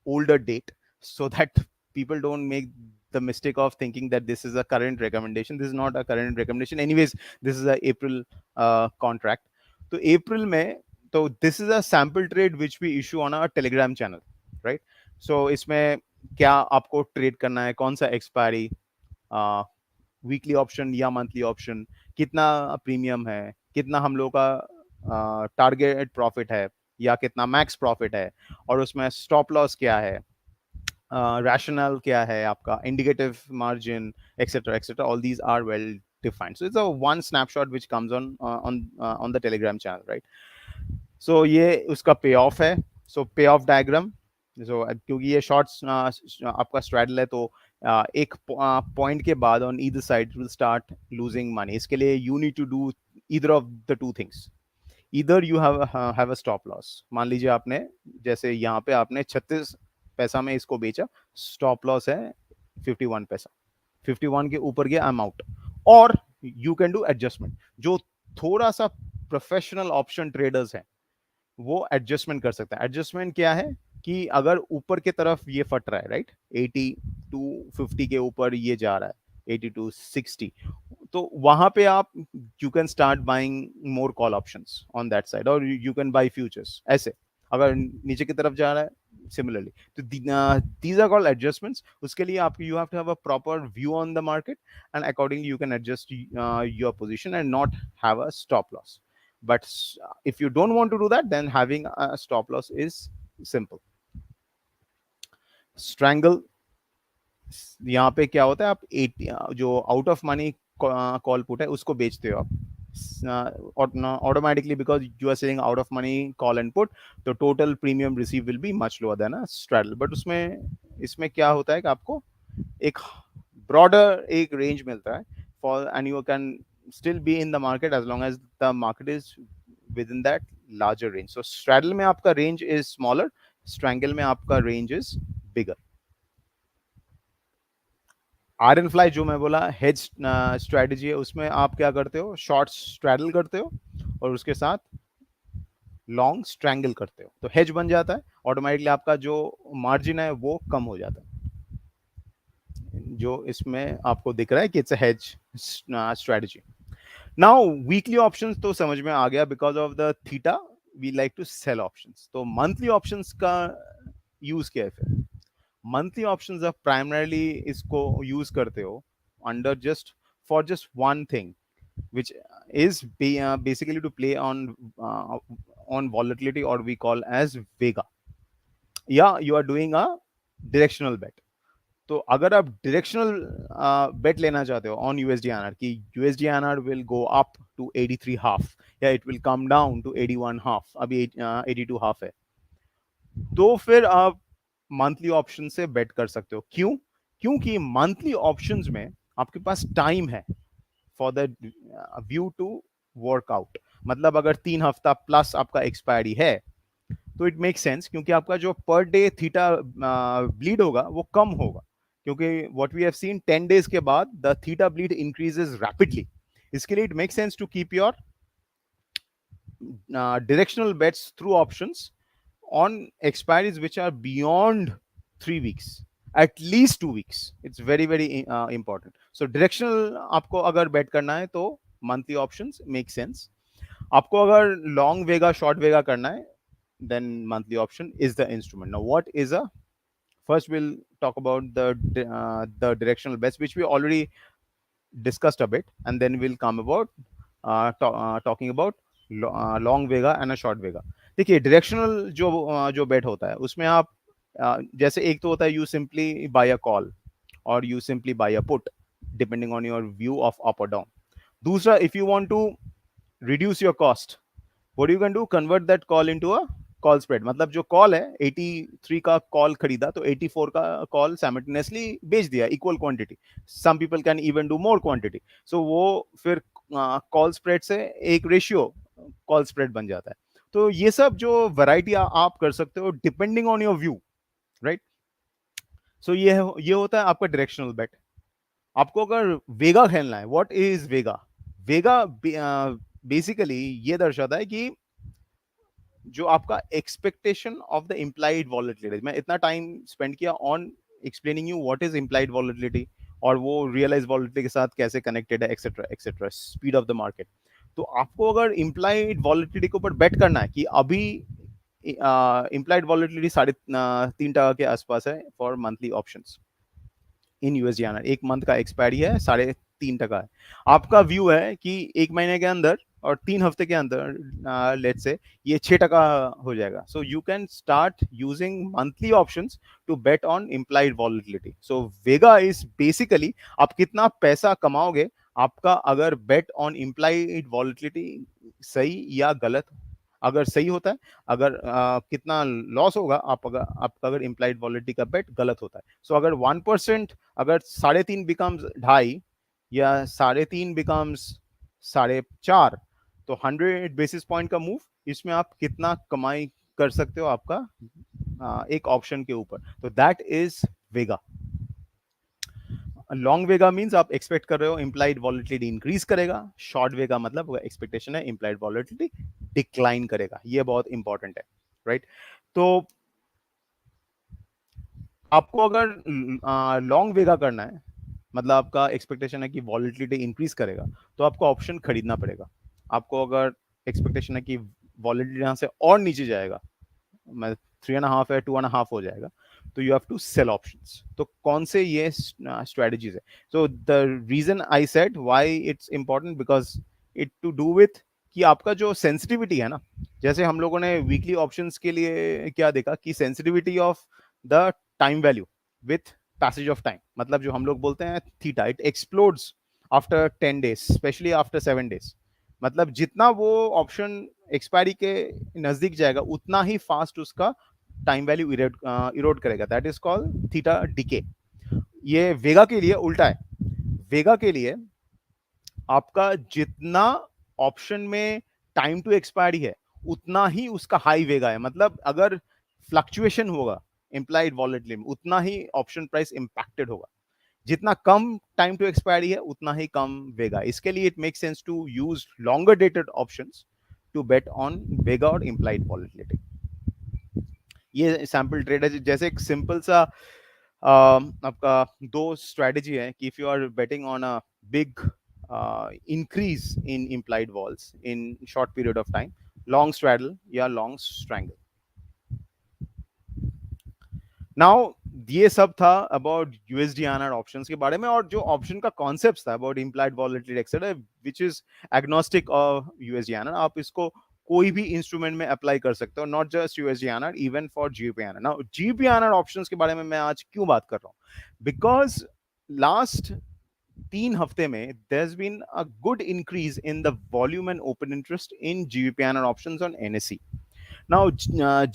older date so that people don't make the mistake of thinking that this is a current recommendation. This is not a current recommendation. Anyways, this is a April contract. तो April में, तो this is a sample trade which we issue on our Telegram channel, right? So इसमें क्या आपको trade करना है, कौन सा एक्सपायरी, वीकली ऑप्शन या मंथली ऑप्शन, कितना प्रीमियम है, कितना हम लोग का टारगेट प्रॉफिट है या कितना मैक्स प्रॉफिट है, और उसमें स्टॉप लॉस क्या है, रैशनल क्या है आपका, indicative margin, etcetera, all these are well defined. So it's a one snapshot which comes on the Telegram channel, right? So ये उसका पे ऑफ है. So पे ऑफ डायग्राम, so क्योंकि ये शॉर्ट्स आपका स्ट्रैडल है, तो एक पॉइंट के बाद on either side will start losing money. इसके लिए you need to do either of the two things. Either you have a stop loss. मान लीजिए आपने, जैसे यहाँ पे आपने 36 पैसा में इसको बेचा, स्टॉप लॉस है 51 पैसा, 51 के ऊपर गया, आई एम आउट. और यू कैन डू एडजस्टमेंट. जो थोड़ा सा प्रोफेशनल ऑप्शन ट्रेडर्स हैं वो एडजस्टमेंट कर सकते हैं. एडजस्टमेंट क्या है कि अगर ऊपर के तरफ ये फट रहा है, राइट, 80 टू 50 के ऊपर ये जा रहा है, 80 टू 60, तो वहां पे आप you can start buying more call options on that side, और यू कैन बाई फ्यूचर्स. ऐसे अगर नीचे की तरफ जा रहा है सिमिलरली, तो दीज आर कॉल्ड एडजस्टमेंट्स. उसके लिए आप you have to have a proper view on the market, and accordingly you can adjust your position and not have a stop loss. But if you don't want to do that, then having a stop loss is simple. Strangle, यहाँ पे क्या होता है, आप 80 जो out of money call put है उसको बेचते हो आप automatically, because you are selling out of money call and put, तो total premium receive will be much lower than a straddle. But उसमें इसमें क्या होता है कि आपको एक ब्रॉडर एक रेंज मिलता है for, and you can still be in the market as long as the market is within that larger range. So straddle में आपका range is smaller, strangle में आपका range is bigger. Iron fly जो मैं बोला hedge strategy है, उसमें आप क्या करते हो, शॉर्ट स्ट्रैडल करते हो और उसके साथ लॉन्ग स्ट्रैंगल करते हो, तो हेज बन जाता है. ऑटोमेटिकली आपका जो मार्जिन है वो कम हो जाता है, जो इसमें आपको दिख रहा है कि it's a hedge strategy. Now weekly options तो समझ में आ गया, because of the theta we like to sell options. तो मंथली ऑप्शंस का यूज क्या है फिर? मंथली ऑप्शंस आप प्राइमरीली इसको यूज करते हो under just for just one thing, which is basically to play on volatility, or we call as Vega. Yeah, you are doing a directional bet. तो अगर आप डायरेक्शनल बेट लेना चाहते हो ऑन यूएसडी-आईएनआर कि USDINR will go up to 83 half या it will come down to 81 half, अभी 82 half है, तो फिर आप मंथली ऑप्शन से बेट कर सकते हो. क्यों? क्योंकि मंथली ऑप्शंस में आपके पास टाइम है for the view to work out. मतलब अगर 3 हफ्ता प्लस आपका एक्सपायरी है तो इट मेक सेंस, क्योंकि आपका जो पर डे थीटा ब्लीड होगा वो कम होगा, क्योंकि what we have seen 10 days के बाद the theta bleed increases rapidly. इसके लिए it make sense to keep your directional bets through options on expiries which are beyond 3 weeks, at least 2 weeks. It's very very important. So directional आपको अगर bet करना है तो monthly options make sense. आपको अगर long vega short vega करना है, then monthly option is the instrument. Now what is a, first we'll talk about the directional bets which we already discussed a bit, and then we'll come about talking about long vega and a short vega. देखिए directional जो बेट होता है उसमें आप जैसे एक तो होता है you simply buy a call और you simply buy a put depending on your view of up और डाउन. दूसरा, if you want to reduce your cost, what you can do, convert that call into a call spread. मतलब जो call है 83 का call खरीदा तो 84 का call simultaneously बेच दिया, equal quantity. Some people can even do more quantity. So वो फिर कॉल स्प्रेड से एक रेशियो कॉल स्प्रेड बन जाता है. तो ये सब जो वैरायटी आप कर सकते हो depending on your view, right. So ये होता है आपका डायरेक्शनल बेट. आपको अगर वेगा खेलना है, what is Vega? Vega basically ये दर्शाता है कि जो आपका expectation of the implied volatility. मैं इतना टाइम स्पेंड किया on explaining you what is implied volatility और वो रियलाइज वॉलेटिलिटी के साथ कैसे कनेक्टेड है, etcetera etcetera, speed of the market. तो आपको अगर इम्प्लाइड वॉलेटिलिटी के ऊपर बेट करना है कि अभी इम्प्लाइड वॉलेटिलिटी 3.5% के आसपास है for monthly options in USD, एक मंथ का एक्सपायरी है, 3.5% है. आपका व्यू है कि एक महीने के अंदर और 3 हफ्ते के अंदर लेट से ये 6% हो जाएगा. So you can start using monthly options to bet on implied volatility. So vega is basically आप कितना पैसा कमाओगे आपका अगर बेट ऑन इम्प्लाइड वॉलेटिलिटी सही या गलत. अगर सही होता है, अगर कितना लॉस होगा आपका अगर इम्प्लाइड वॉलेटिलिटी का बेट गलत होता है. सो अगर 1%, अगर 3.5 बिकम्स 2.5 या 3.5 बिकम्स 4.5, तो 100 बेसिस पॉइंट का मूव, इसमें आप कितना कमाई कर सकते हो आपका एक ऑप्शन के ऊपर. तो that is Vega. Long Vega means आप एक्सपेक्ट कर रहे हो इम्प्लाइड वॉलेटिलिटी इंक्रीज करेगा. शॉर्ट वेगा मतलब एक्सपेक्टेशन है इम्प्लाइड वॉलेटिलिटी डिक्लाइन करेगा. ये बहुत इंपॉर्टेंट है, राइट. तो आपको अगर लॉन्ग वेगा करना है, मतलब आपका एक्सपेक्टेशन है कि वॉलेटिलिटी इंक्रीज करेगा, तो आपको ऑप्शन खरीदना पड़ेगा. आपको अगर एक्सपेक्टेशन है कि वॉलेटिलिटी यहां से और नीचे जाएगा, मैं 3.5 है 2.5 हो जाएगा, तो you have to sell options. तो कौन से ये स्ट्रेटजीज है? So the reason I said why it's important, because it to do with कि आपका जो सेंसिटिविटी है ना, जैसे हम लोगों ने वीकली ऑप्शंस के लिए क्या देखा कि sensitivity of the time value with passage of time, मतलब जो हम लोग बोलते हैं theta, it explodes after 10 days, specially after 7 days. मतलब जितना वो ऑप्शन एक्सपायरी के नजदीक जाएगा उतना ही फास्ट उसका टाइम वैल्यू इरोड करेगा. That is called theta decay. ये वेगा के लिए उल्टा है. वेगा के लिए आपका जितना ऑप्शन में टाइम टू एक्सपायरी है उतना ही उसका हाई वेगा है. मतलब अगर फ्लक्चुएशन होगा इंप्लाइड वॉलेटिलिटी में, उतना ही ऑप्शन प्राइस इंपैक्टेड होगा. जितना कम टाइम टू एक्सपायरी है उतना ही कम वेगा. इसके लिए it make sense to use longer dated options to bet on vega और इंप्लाइड वॉलेटिलिटी. ये सैंपल ट्रेड है. जैसे एक सिंपल सा आपका दो स्ट्रेटेजी है कि if you are betting on a big increase in implied vols in short period of time, long straddle या long strangle. नाउ ये सब था अबाउट USD-INR ऑप्शंस के बारे में, और जो ऑप्शन का कॉन्सेप्ट था about implied volatility etcetera, which is agnostic of USD-INR. आप इसको कोई भी इंस्ट्रूमेंट में अप्लाई कर सकते हो, not just USD-INR, even for GBP-INR. Now GBP-INR options के बारे में मैं आज क्यों बात कर रहा हूँ? बिकॉज लास्ट 3 हफ्ते में there has been a good increase in the volume and open interest in GBP-INR options on NSE. Now,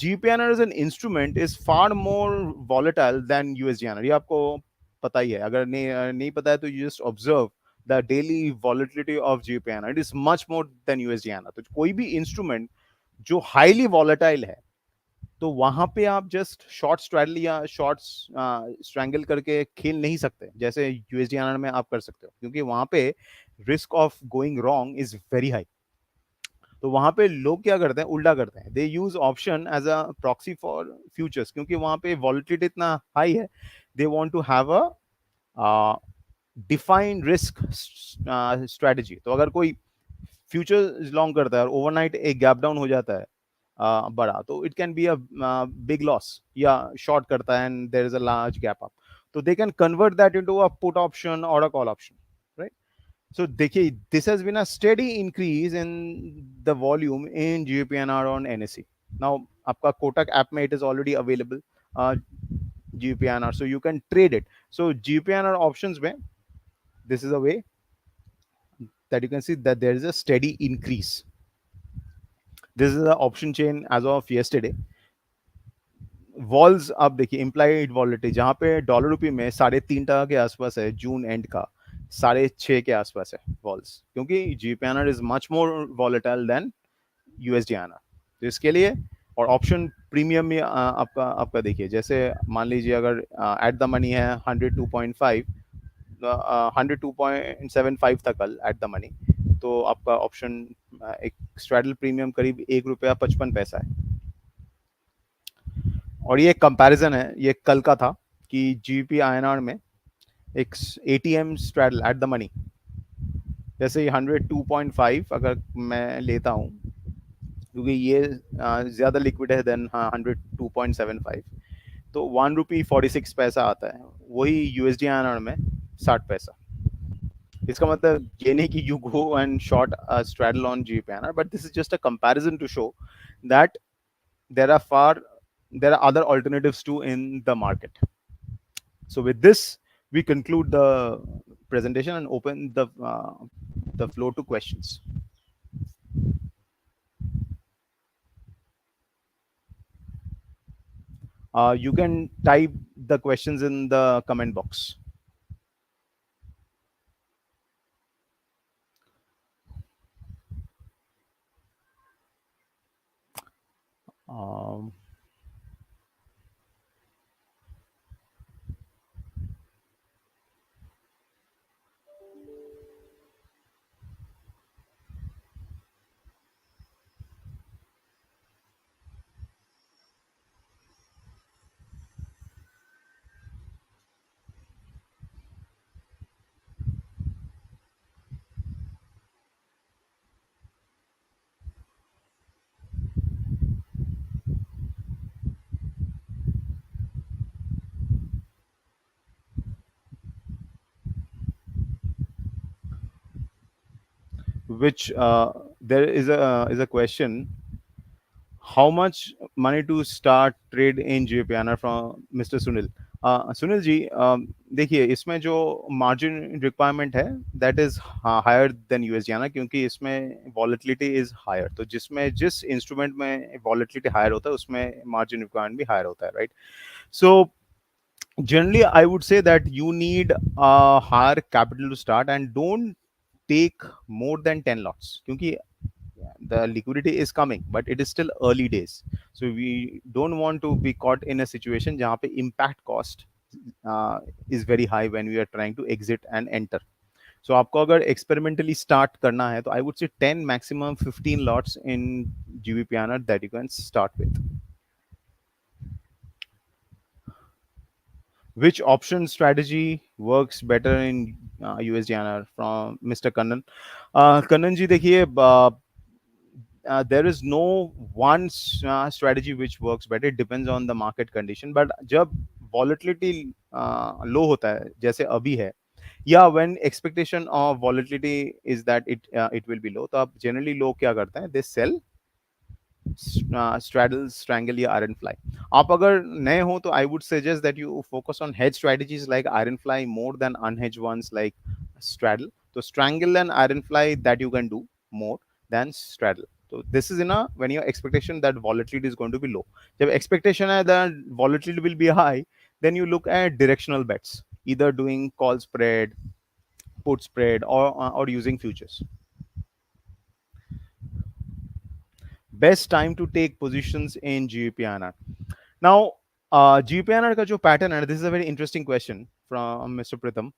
GBP-INR as an instrument is far more volatile than USD-INR. ये आपको पता ही है. अगर नहीं पता है तो you just observe the daily volatility of GBP-INR. It is much more than USD-INR. तो कोई भी इंस्ट्रूमेंट जो highly volatile है, तो वहां पे आप जस्ट शॉर्ट स्ट्रैडल या शॉर्ट स्ट्रैंगल करके खेल नहीं सकते जैसे USD-INR में आप कर सकते हो, क्योंकि वहां पे risk of going wrong is very high. तो वहां पे लोग क्या करते हैं, उल्टा करते हैं. They use option as a proxy for futures, क्योंकि वहां पे वॉलेटिलिटी इतना हाई है. They want to have a defined risk strategy. तो अगर कोई फ्यूचर लॉन्ग करता है और ओवरनाइट एक गैप डाउन हो जाता है बड़ा, तो it can be a big loss. या शॉर्ट करता है and there is a large gap up, तो they can convert that into a put option और a call option, right. So देखिए, this has been a steady increase in the volume in GBP-INR on NSE. Now आपका Kotak app में it is already available GBP-INR, so you can trade it. So GBP-INR options में this is a way that you can see that there is a steady increase. This is the option chain as of yesterday. Walls आप देखिए, implied volatility जहां पे dollar रुपये में 3.5% के आसपास है, जून एंड का 6.5 के आसपास है वॉल्स, क्योंकि GBP-INR is much more volatile than USD-INR. तो इसके लिए और ऑप्शन प्रीमियम में आपका आपका देखिए, जैसे मान लीजिए अगर एट द मनी है 102.5, 102.75 था कल एट द मनी, तो आपका ऑप्शन एक स्ट्रैडल प्रीमियम करीब ₹1.55 है। और ये कंपैरिजन है, ये कल का था कि जीबीपी आईएनआर में एक ATM straddle eight the money, जैसे 102.5 अगर मैं लेता हूँ, क्योंकि ये ज़्यादा लिक्विड है देन 102.75, तो ₹1.46 आता है, वही USD-INR में 60 पैसा। इसका मतलब ये नहीं कि you go and short a straddle on GBP-INR, but this is just a comparison to show that there are far there are other alternatives too in the market. So with this, we conclude the presentation and open the floor to questions. You can type the questions in the comment box. Um, which there is a question: how much money to start trade in GBPINR from Mr. Sunil. Sunil ji, देखिए इसमें जो margin requirement है that is higher than USD-INR, क्योंकि इसमें volatility is higher, तो जिसमें जिस instrument में वॉलेटिलिटी हायर होता है उसमें मार्जिन रिक्वायरमेंट भी हायर होता है, right? So generally I would say that you need a higher capital to start, and don't take more than 10 lots, क्योंकि the liquidity is coming but it is still early days, so we don't want to be caught in a situation जहाँ पे impact cost is very high when we are trying to exit and enter. So आपको अगर experimentally start करना है तो I would say 10, maximum 15 lots in GBPINR that you can start with. Which option strategy works better in USD-INR from Mr. Kannan? Kannan ji, देखिए there is no one strategy which works better. It depends on the market condition. But जब volatility low होता है, जैसे अभी है, या when expectation of volatility is that it will be low, तो आप generally लोग क्या करते हैं? They sell, straddle, strangle या iron fly. आप अगर नए हो तो I would suggest that you focus on hedge strategies like iron fly more than unhedged ones like straddle. So strangle and iron fly that you can do more than straddle. So this is in a when your expectation that volatility is going to be low. जब expectation है that volatility will be high, then you look at directional bets, either doing call spread, put spread, or using futures. Best time to take positions in GBP-INR. Now, GBP-INR का जो pattern है, this is a very interesting question from Mr. Pritham.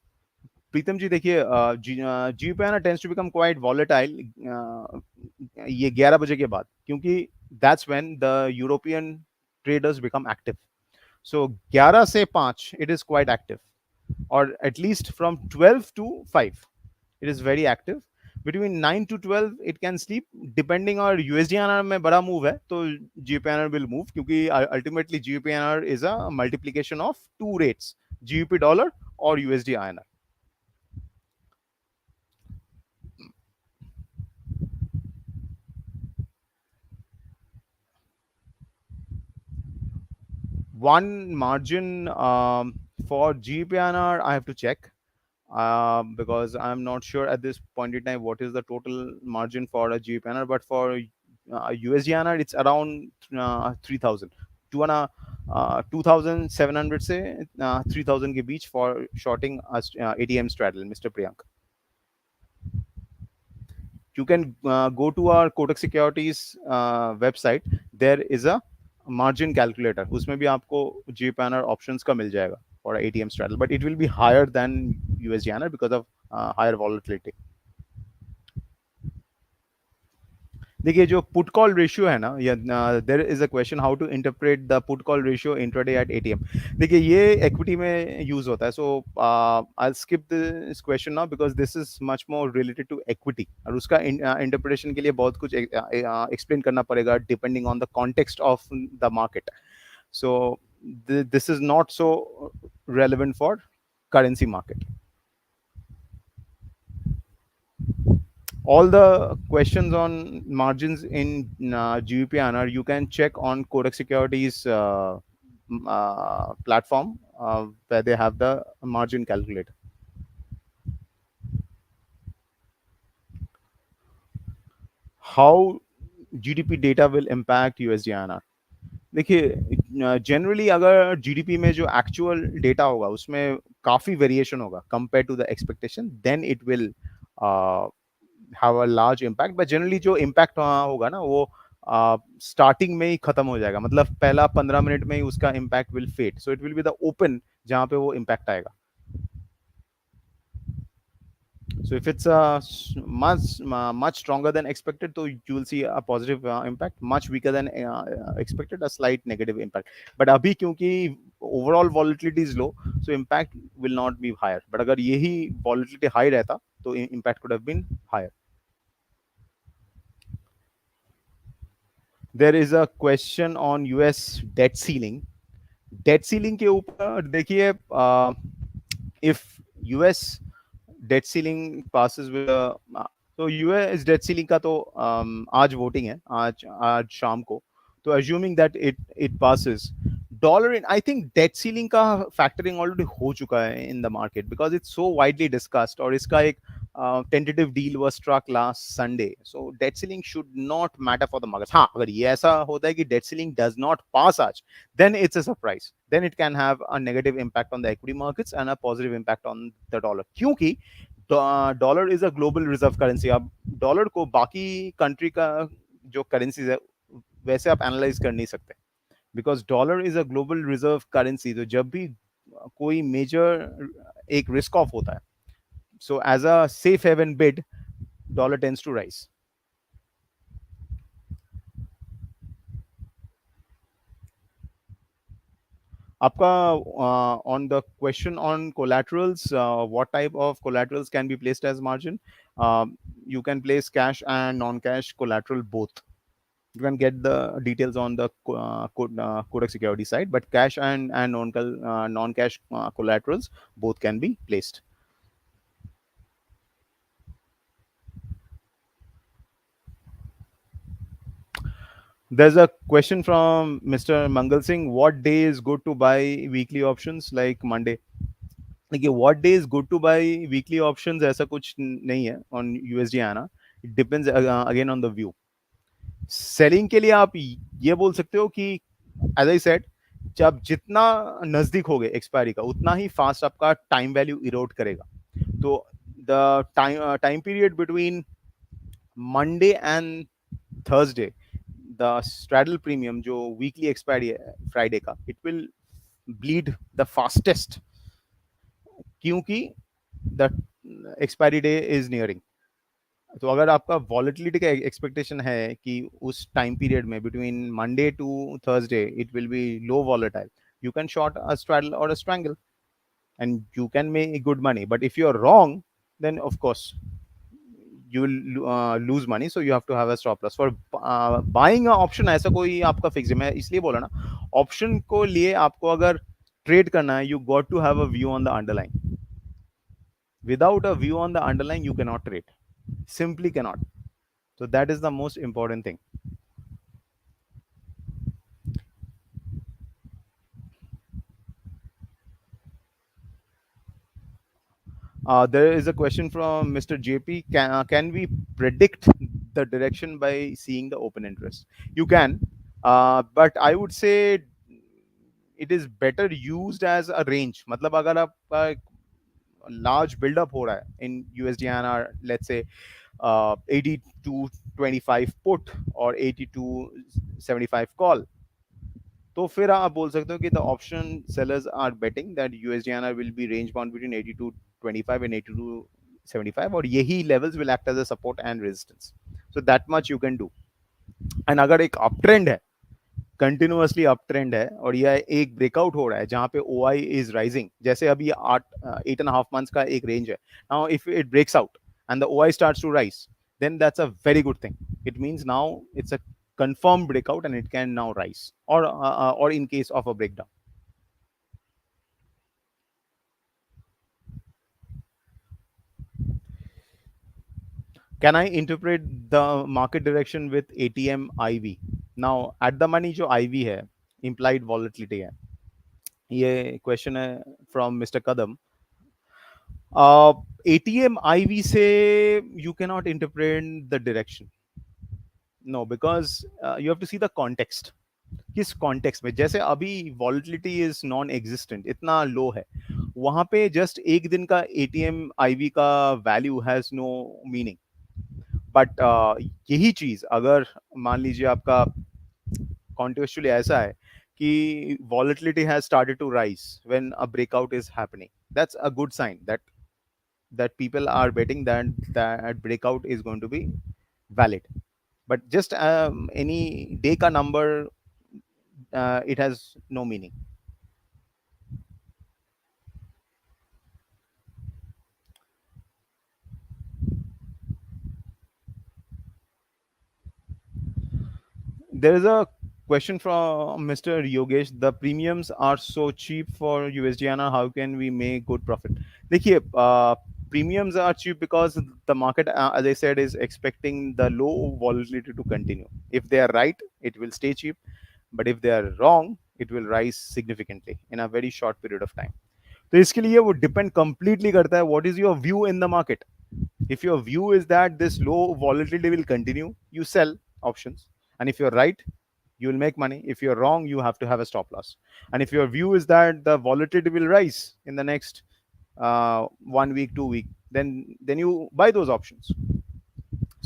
प्रीतम जी देखिए, GBP-INR tends to become quite volatile ये 11 बजे के बाद, क्योंकि that's when the European traders become active. So 11 से 5 it is quite active, or at least from 12 to 5 it is very active. Between 9 to 12 it can sleep depending on USD-INR में बड़ा move है तो GBP-INR will move, क्योंकि ultimately GBP-INR is a multiplication of two rates, GBP dollar or USD-INR. One margin for GBP-INR I have to check, because I'm not sure at this point in time what is the total margin for a GBP-INR, but for USD-INR it's around 3000 to 2700 से 3000 के बीच for shorting ATM straddle, Mr. Priyank. You can go to our Kotak Securities website. There is a margin calculator, उसमें भी आपको GBP-INR options का मिल जाएगा for ATM straddle, but it will be higher than USD-INR because of higher volatility. देखिए जो put call ratio है ना, या there is a question how to interpret the put call ratio intraday at ATM. देखिए ये equity में use होता है, so I skip this question now because this is much more related to equity, और उसका इंटरप्रिटेशन के लिए बहुत कुछ एक्सप्लेन करना पड़ेगा depending on the context of the market. So this is not so relevant for currency market. All the questions on margins in GBP-INR you can check on Kotak Securities platform where they have the margin calculator. How GDP data will impact USD-INR? देखिए generally अगर GDP में जो actual data होगा उसमें काफी variation होगा compare to the expectation, then it will have a large impact. But generally जो impact होगा ना वो स्टार्टिंग में ही खत्म हो जाएगा, मतलब पहला 15 मिनट में ही उसका impact will fade. So it will be the open जहां पे वो इम्पैक्ट आएगा. So if it's much stronger than expected, so you will see a positive impact. Much weaker than expected, a slight negative impact. But अभी क्योंकि overall volatility is low, so impact will not be higher. But अगर यही volatility high रहता, तो impact could have been higher. There is a question on US debt ceiling. Debt ceiling के ऊपर देखिए, if US debt ceiling passes with, तो US debt ceiling का तो आज वोटिंग है, आज शाम को. तो assuming that it passes, dollar in, I think debt ceiling का फैक्टरिंग ऑलरेडी हो चुका है in the market because it's so widely discussed, और इसका एक tentative deal was struck last Sunday. So debt ceiling should not matter for the market. हाँ, अगर ये ऐसा होता है कि date ceiling does not pass आज, then it's a surprise. Then it can have a negative impact on the equity markets and a positive impact on the dollar. क्योंकि dollar is a global reserve currency. अब dollar को बाकी country का जो currencies है वैसे आप analyse कर नहीं सकते, because dollar is a global reserve currency. तो जब भी कोई मेजर एक रिस्क ऑफ होता है, so as a safe haven bid, dollar tends to rise. आपका on the question on collaterals, what type of collaterals can be placed as margin? You can place cash and non-cash collateral both. You can get the details on the Kotak Security side, but cash and non-cash collaterals both can be placed. There's a question from Mr. Mangal Singh. What day is good to buy weekly options like Monday? देखिए what day is good to buy weekly options, ऐसा कुछ नहीं है on USD आना. It depends again on the view. Selling के लिए आप ये बोल सकते हो कि एज आई सेड, जब जितना नजदीक हो गए एक्सपायरी का उतना ही फास्ट आपका टाइम वैल्यू इरोड करेगा. तो the time period between Monday and Thursday, the straddle premium जो वीकली एक्सपायरी है फ्राइडे का, it will bleed the fastest, क्योंकि the expiry day is nearing. तो अगर आपका वॉलेटिलिटी का एक्सपेक्टेशन है कि उस टाइम पीरियड में between Monday to Thursday it will be low volatile, you can short a straddle or a strangle and you can make good money. But if you're wrong, then of course you will lose money, so you have to have a stop loss for buying a option. ऐसा कोई आपका fix है, मैं इसलिए बोला ना, option को लिए आपको अगर ट्रेड करना है, you got to have a view on the underlying. Without a view on the underlying, you cannot trade. Simply cannot. So that is the most important thing. There is a question from Mr. JP. Can we predict the direction by seeing the open interest? You can, but I would say it is better used as a range. मतलब अगर आपका large build-up हो रहा है in USD-INR, let's say 80 to 25 put or 80 to 75 call, तो फिर आप बोल सकते हो कि the option sellers are betting that USDINR will be range bound between 82.25 and 82.75, और यही levels will act as a support and resistance. So that much you can do. And अगर एक अप ट्रेंड है, कंटिन्यूअसली अप ट्रेंड है, और यह एक breakout हो रहा है जहां पे ओ आई इज राइजिंग, जैसे अभी 8.5 months का एक रेंज है. Now if it breaks out and the O I starts to rise, then that's a very good thing. It means now it's a confirmed breakout and it can now rise, or in case of a breakdown. Can I interpret the market direction with ATM IV? Now at the money जो IV है, implied volatility है. ये question है from mister Kadam. ATM IV से you can not interpret the direction. No, because you have to see the context. किस context में? जैसे अभी वॉलिटिलिटी इज नॉन एग्जिस्टेंट, इतना लो है, वहां पे जस्ट एक दिन का एटीएम आईवी का value has no meaning. But यही चीज अगर मान लीजिए आपका कॉन्टेक्चुअली ऐसा है कि volatility has started to rise when a breakout is happening, that's a good sign that people are betting that that breakout is going to be valid. But just any day ka number, it has no meaning. There is a question from Mr. Yogesh. The premiums are so cheap for USDINR. How can we make good profit? देखिए, premiums are cheap because the market, as I said, is expecting the low volatility to continue. If they are right, it will stay cheap. But if they are wrong, it will rise significantly in a very short period of time. तो इसके लिए वो depend completely करता है what is your view in the market. If your view is that this low volatility will continue, you sell options. And if you're right, you will make money. If you're wrong, you have to have a stop loss. And if your view is that the volatility will rise in the next 1 week, 2 week, then you buy those options.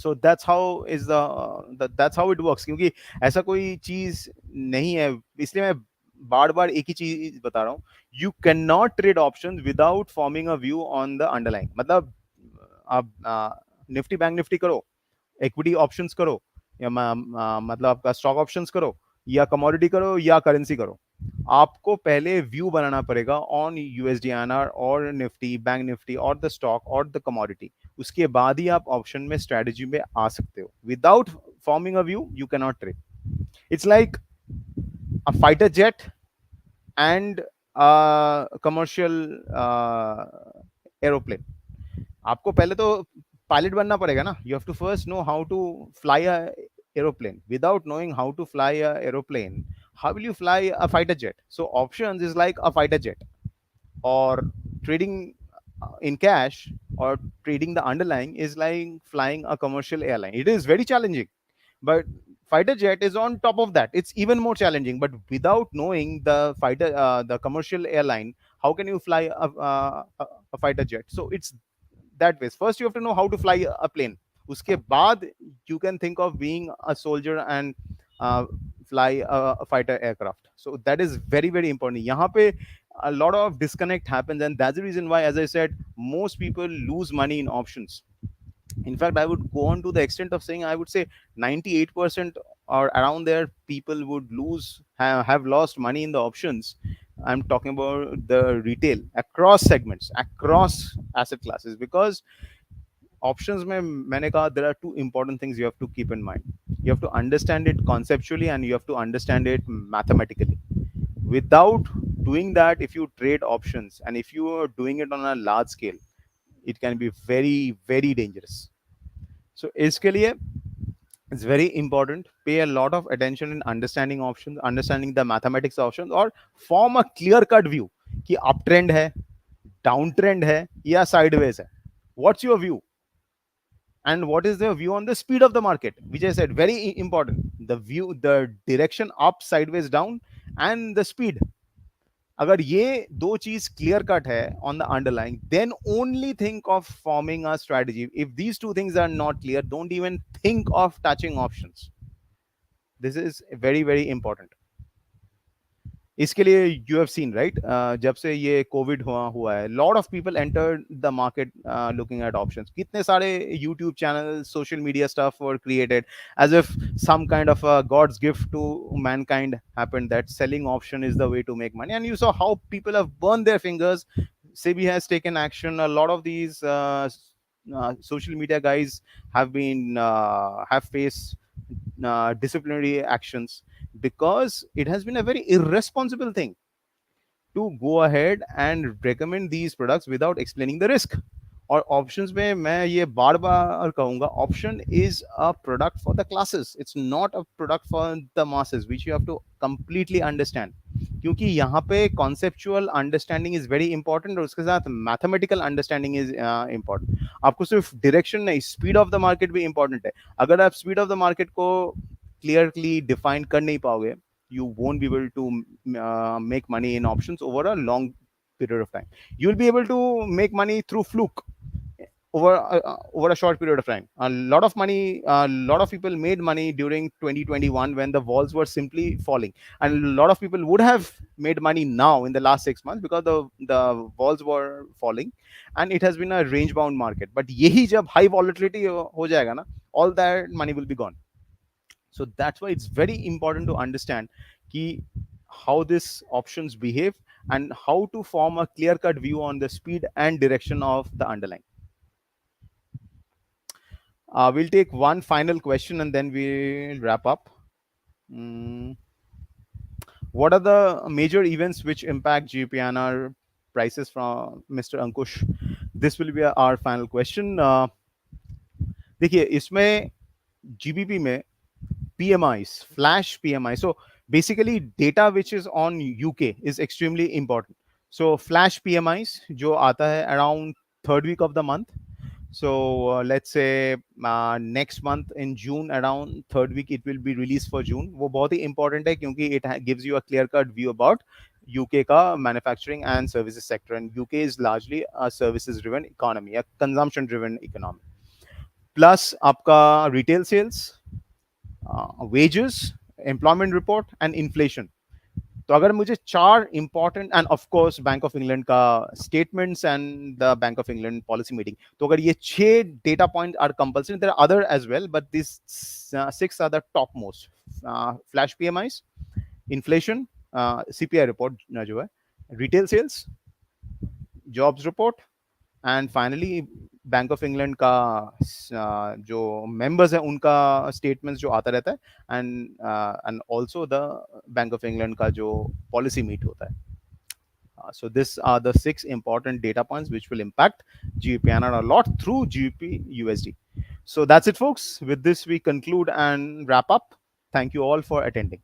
So that's how is that's how it works. क्योंकि ऐसा कोई चीज नहीं है, इसलिए मैं बार बार एक ही चीज बता रहा हूँ. You can not trade option without forming a view on the underlying. मतलब आप निफ्टी बैंक निफ्टी करो, इक्विटी ऑप्शंस करो, या मतलब आपका स्टॉक ऑप्शंस करो, या कमोडिटी करो, या करेंसी करो, आपको पहले व्यू बनाना पड़ेगा ऑन यूएसडीआईएनआर और निफ्टी बैंक निफ्टी और द स्टॉक और द कमोडिटी. उसके बाद ही आप ऑप्शन में स्ट्रेटजी में आ सकते हो. Without forming a view you can not trade. It's like a fighter jet and commercial aeroplane. आपको पहले तो पायलट बनना पड़ेगा ना. You have to first know how to fly a aeroplane. Without knowing how to fly a aeroplane, how will you fly a fighter jet? So options is like a fighter jet, or trading in cash, or trading the underlying is like flying a commercial airline. It is very challenging, but fighter jet is on top of that. It's even more challenging. But without knowing the commercial airline, how can you fly a fighter jet? So it's that way. First you have to know how to fly a plane. Uske baad you can think of being a soldier and uh, fly a fighter aircraft. So that is very very important. Yahan pe a lot of disconnect happens, and that's the reason why, as I said, most people lose money in options. In fact, I would go on to the extent of saying, I would say 98% or around there people would have lost money in the options. I'm talking about the retail across segments, across asset classes, because options mein maine kaha there are two important things you have to keep in mind. You have to understand it conceptually and you have to understand it mathematically. Without doing that, if you trade options and if you are doing it on a large scale, it can be very very dangerous. So इसके लिए it's very important, pay a lot of attention in understanding options, understanding the mathematics of options, or form a clear cut view कि uptrend है, downtrend है, या sideways है. What's your view? And what is the view on the speed of the market, which I said very important. The view, the direction up, sideways, down, and the speed. अगर ये दो चीज clear cut है on the underlying, then only think of forming a strategy. If these two things are not clear, don't even think of touching options. This is very very important. इसके लिए you have seen right, जब से ये Covid हुआ हुआ है, lot of people enter the market looking at options. कितने सारे YouTube channel, social media stuff were created as if some kind of a god's gift to mankind happened, that selling option is the way to make money. And you saw how people have burned their fingers. SEBI has taken action. A lot of these social media guys have faced disciplinary actions, because it has been a very irresponsible thing to go ahead and recommend these products without explaining the risk. और options में मैं ये बार बार कहूंगा, option is a product for the classes, it's not a product for the masses, which you have to completely understand. क्योंकि यहाँ पे conceptual understanding is very important, और उसके साथ मैथमेटिकल अंडरस्टैंडिंग इज इंपॉर्टेंट. आपको सिर्फ डायरेक्शन नहीं, स्पीड ऑफ द मार्केट भी इंपॉर्टेंट है. अगर आप स्पीड ऑफ द मार्केट को क्लियरली डिफाइन कर नहीं पाओगे, you won't be able to make money in options over a long period of time. You'll be able to make money through fluke over a short period of time. A lot of people made money during 2021 when the walls were simply falling, and a lot of people would have made money now in the last 6 months because the walls were falling, and it has been a range bound market. But यही जब high volatility हो जाएगा ना, all that money will be gone. So that's why it's very important to understand ki how these options behave and how to form a clear cut view on the speed and direction of the underlying. We'll take one final question and then we'll wrap up. Mm, what are the major events which impact GBP-INR prices, from Mr. Ankush? This will be our final question. देखिए इसमें GBP में PMIs, flash PMI. So basically, data which is on UK is extremely important. So flash PMIs जो आता है around third week of the month. So let's say next month in June, around third week, it will be released for June. वो बहुत ही important है क्योंकि it gives you a clear cut view about UK का manufacturing and services sector. And UK is largely a services driven economy, a consumption driven economy. Plus आपका retail sales, wages, employment report and inflation. तो अगर मुझे चार important, and of course Bank of England का statements and the Bank of England policy meeting, तो अगर ये 6 data point are compulsory, there are other as well, but this 6 are the top most. Flash PMIs, inflation, CPI report जो है, retail sales, jobs report, and finally Bank of England का जो members है उनका statements जो आता रहता है, and also the Bank of England का जो पॉलिसी मीट होता है. So these are the 6 important data points which will impact GBP-INR a lot through GBP-USD. So that's it, folks. With this, we conclude and wrap up. Thank you all for attending.